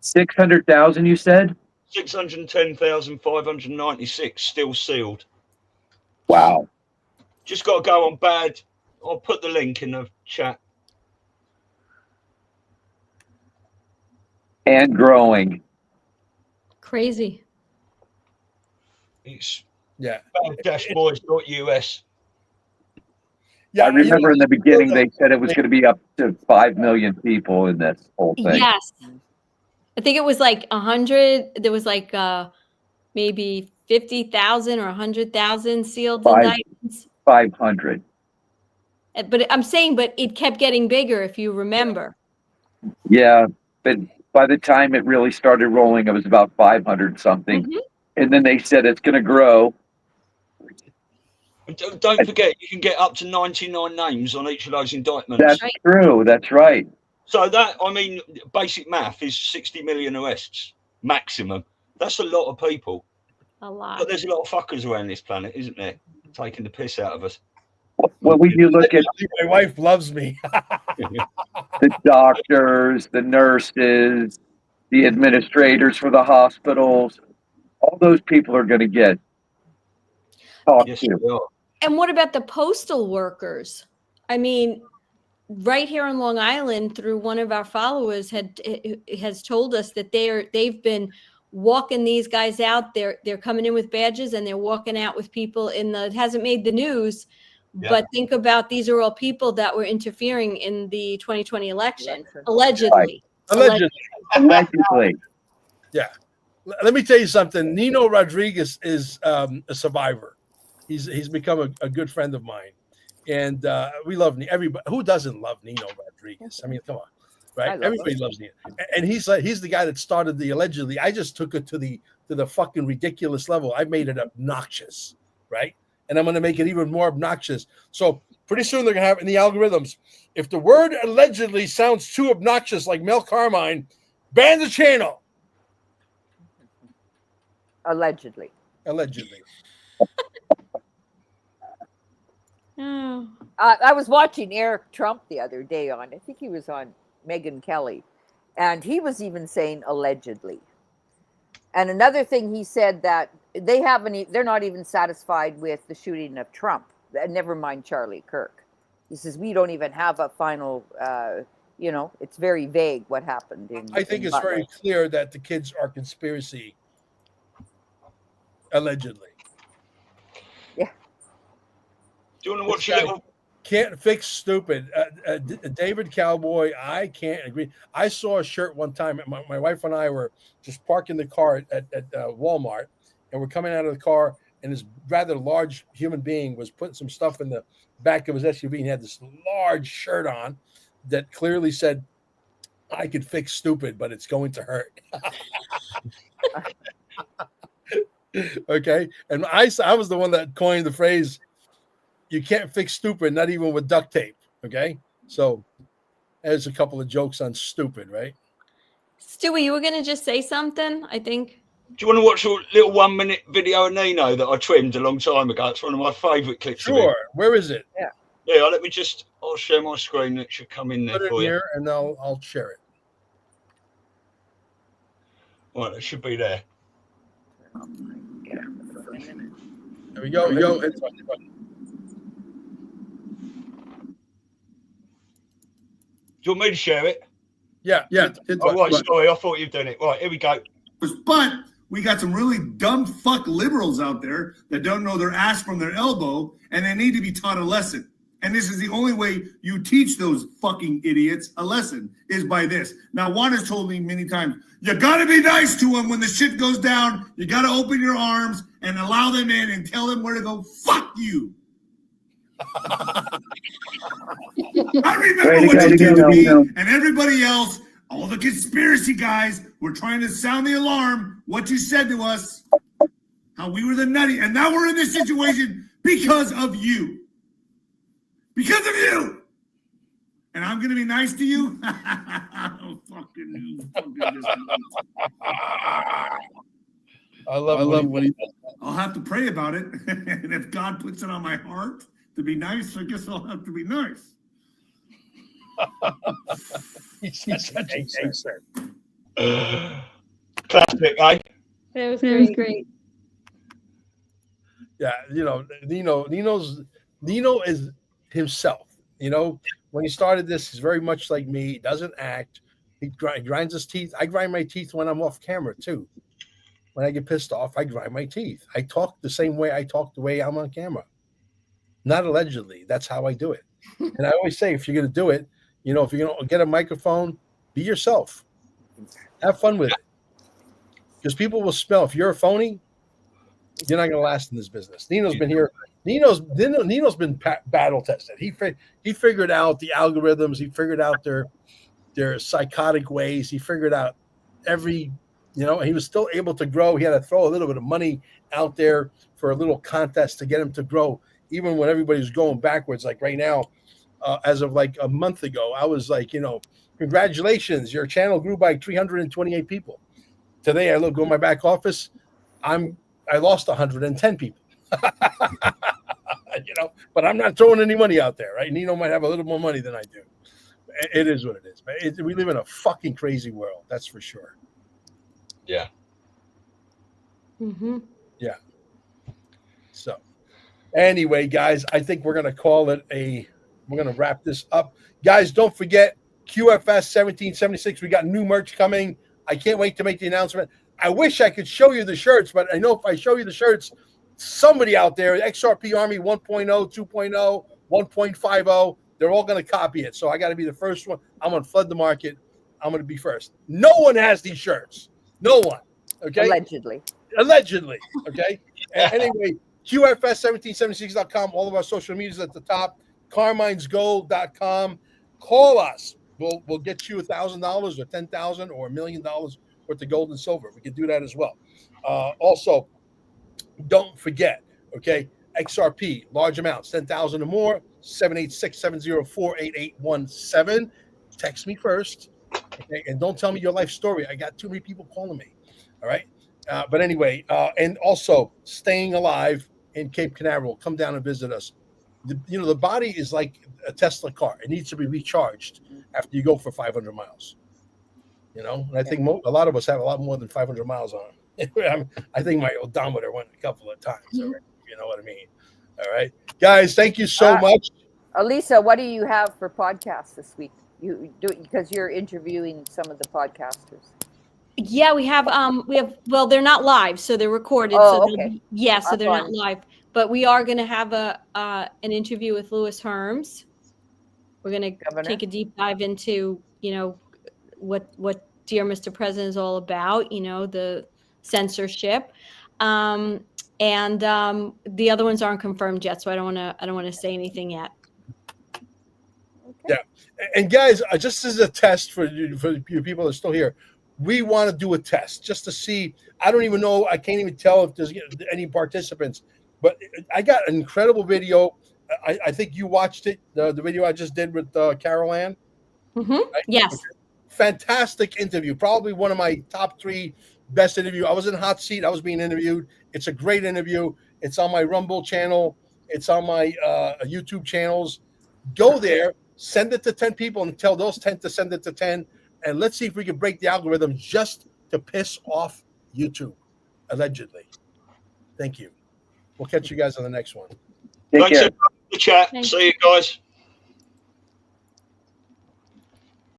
600,000, you said? 610,596 still sealed. Wow. Just got to go on bad. I'll put the link in the chat. And growing. Crazy. It's badboys.us. bad-boys.us. Yeah, I remember in the beginning they said it was going to be up to 5 million people in this whole thing. Yes. I think it was like 100. There was like maybe 50,000 or 100,000 sealed indictments. 500. But I'm saying, but it kept getting bigger, if you remember. Yeah, but by the time it really started rolling, it was about 500 something. Mm-hmm. And then they said it's going to grow. Don't forget, you can get up to 99 names on each of those indictments. That's true. That's right. So that, I mean, basic math is 60 million arrests maximum. That's a lot of people. A lot. But there's a lot of fuckers around this planet, isn't there? Taking the piss out of us. Well, when you look at my wife loves me. The doctors, the nurses, the administrators for the hospitals, all those people are going to get talked to. And what about the postal workers? I mean, right here on Long Island, through one of our followers has told us that they've been walking these guys out. They're coming in with badges and they're walking out with people it hasn't made the news. Yeah. But think about, these are all people that were interfering in the 2020 election, allegedly. Right. Allegedly. Yeah. Let me tell you something. Nino Rodriguez is a survivor. He's become a good friend of mine, and we love everybody. Who doesn't love Nino Rodriguez? I mean, come on, right? Everybody loves Nino, and he's the guy that started the allegedly. I just took it to the fucking ridiculous level. I made it obnoxious, right? And I'm going to make it even more obnoxious. So pretty soon they're going to have in the algorithms, if the word allegedly sounds too obnoxious, like Mel Carmine, ban the channel. Allegedly. Oh. I was watching Eric Trump the other day I think he was on Megyn Kelly, and he was even saying allegedly. And another thing he said, that they're not even satisfied with the shooting of Trump. Never mind Charlie Kirk. He says, we don't even have a final, it's very vague what happened. I think it's very clear that the kids are conspiracy. Allegedly. Yeah. Do you want to watch a little? Can't fix stupid. David Cowboy, I can't agree. I saw a shirt one time. My wife and I were just parking the car at Walmart, and we're coming out of the car, and this rather large human being was putting some stuff in the back of his SUV, and he had this large shirt on that clearly said, I could fix stupid, but it's going to hurt. Okay. And I was the one that coined the phrase, you can't fix stupid, not even with duct tape. Okay. So there's a couple of jokes on stupid, right? Stewie, you were going to just say something, I think. Do you want to watch a little 1 minute video of Nino that I trimmed a long time ago? It's one of my favorite clips. Sure. Where is it? Yeah. I'll share my screen. It should come in there Put it for you. Here and I'll share it. Right, it should be there. There we go. It's Do you want me to share it? Yeah. Oh, right, sorry, I thought you'd done it. Right, here we go. But we got some really dumb fuck liberals out there that don't know their ass from their elbow, and they need to be taught a lesson. And this is the only way you teach those fucking idiots a lesson, is by this. Now, Juan has told me many times, you got to be nice to them when the shit goes down. You got to open your arms and allow them in and tell them where to go. Fuck you. I remember what you did to me and everybody else. All the conspiracy guys were trying to sound the alarm. What you said to us, how we were the nutty, and now we're in this situation because of you. Because of you. And I'm going to be nice to you? Oh, fucking you. I love what he does. I'll have to pray about it. And if God puts it on my heart to be nice, I guess I'll have to be nice. He's such a gangster. Classic, eh? It was great. Yeah, Nino is himself. When he started this, he's very much like me. He doesn't act. He grinds his teeth. I grind my teeth when I'm off camera too. When I get pissed off, I grind my teeth. I talk the same way I talk the way I'm on camera. Not allegedly. That's how I do it. And I always say, if you're going to do it, if you're going to get a microphone, be yourself. Have fun with it. Because people will smell. If you're a phony, you're not going to last in this business. Nino's been here. Nino's been battle tested. He figured out the algorithms. He figured out their psychotic ways. He figured out every, he was still able to grow. He had to throw a little bit of money out there for a little contest to get him to grow, even when everybody's going backwards. Like right now, as of like a month ago, I was like, congratulations, your channel grew by 328 people. Today, I go in my back office. I lost 110 people. But I'm not throwing any money out there, right? Nino might have a little more money than I do. It is what it is. But we live in a fucking crazy world. That's for sure. Yeah. Mm-hmm. Yeah. So, anyway, guys, I think we're gonna call it we're gonna wrap this up. Guys, don't forget QFS 1776. We got new merch coming. I can't wait to make the announcement. I wish I could show you the shirts, but I know if I show you the shirts, somebody out there, XRP Army 1.0, 2.0, 1.50, they're all going to copy it. So I got to be the first one. I'm going to flood the market. I'm going to be first. No one has these shirts. No one. Okay. Allegedly. Okay. Anyway, QFS1776.com. All of our social medias at the top. CarminesGold.com. Call us. We'll get you $1,000 or $10,000 or $1 million worth of gold and silver. We can do that as well. Also, don't forget, okay, XRP, large amounts, 10,000 or more, 786-704-8817. Text me first, okay, and don't tell me your life story. I got too many people calling me, all right? But anyway, and also staying alive in Cape Canaveral. Come down and visit us. The body is like a Tesla car. It needs to be recharged after you go for 500 miles. And I think a lot of us have a lot more than 500 miles on. I think my odometer went a couple of times already. You know what I mean? All right, guys, thank you so much. Elisa, what do you have for podcasts this week? You do it because you're interviewing some of the podcasters. Yeah, we have. Well, they're not live, so they're recorded. Oh, so okay. So they're not live. But we are going to have an interview with Louis Herms. We're going to take a deep dive into what Dear Mr. President is all about. The censorship, and the other ones aren't confirmed yet, so I don't want to say anything yet. Okay. Yeah, and guys, just as a test for you people that are still here, we want to do a test just to see. I don't even know. I can't even tell if there's any participants. But I got an incredible video. I think you watched it, the video I just did with Carol Ann. Mm-hmm. Right? Yes. Okay. Fantastic interview. Probably one of my top 3 best interview. I was in a hot seat. I was being interviewed. It's a great interview. It's on my Rumble channel. It's on my YouTube channels. Go there, send it to 10 people and tell those 10 to send it to 10. And let's see if we can break the algorithm just to piss off YouTube, allegedly. Thank you. We'll catch you guys on the next one. Take Thanks care. everyone for the chat. See you guys.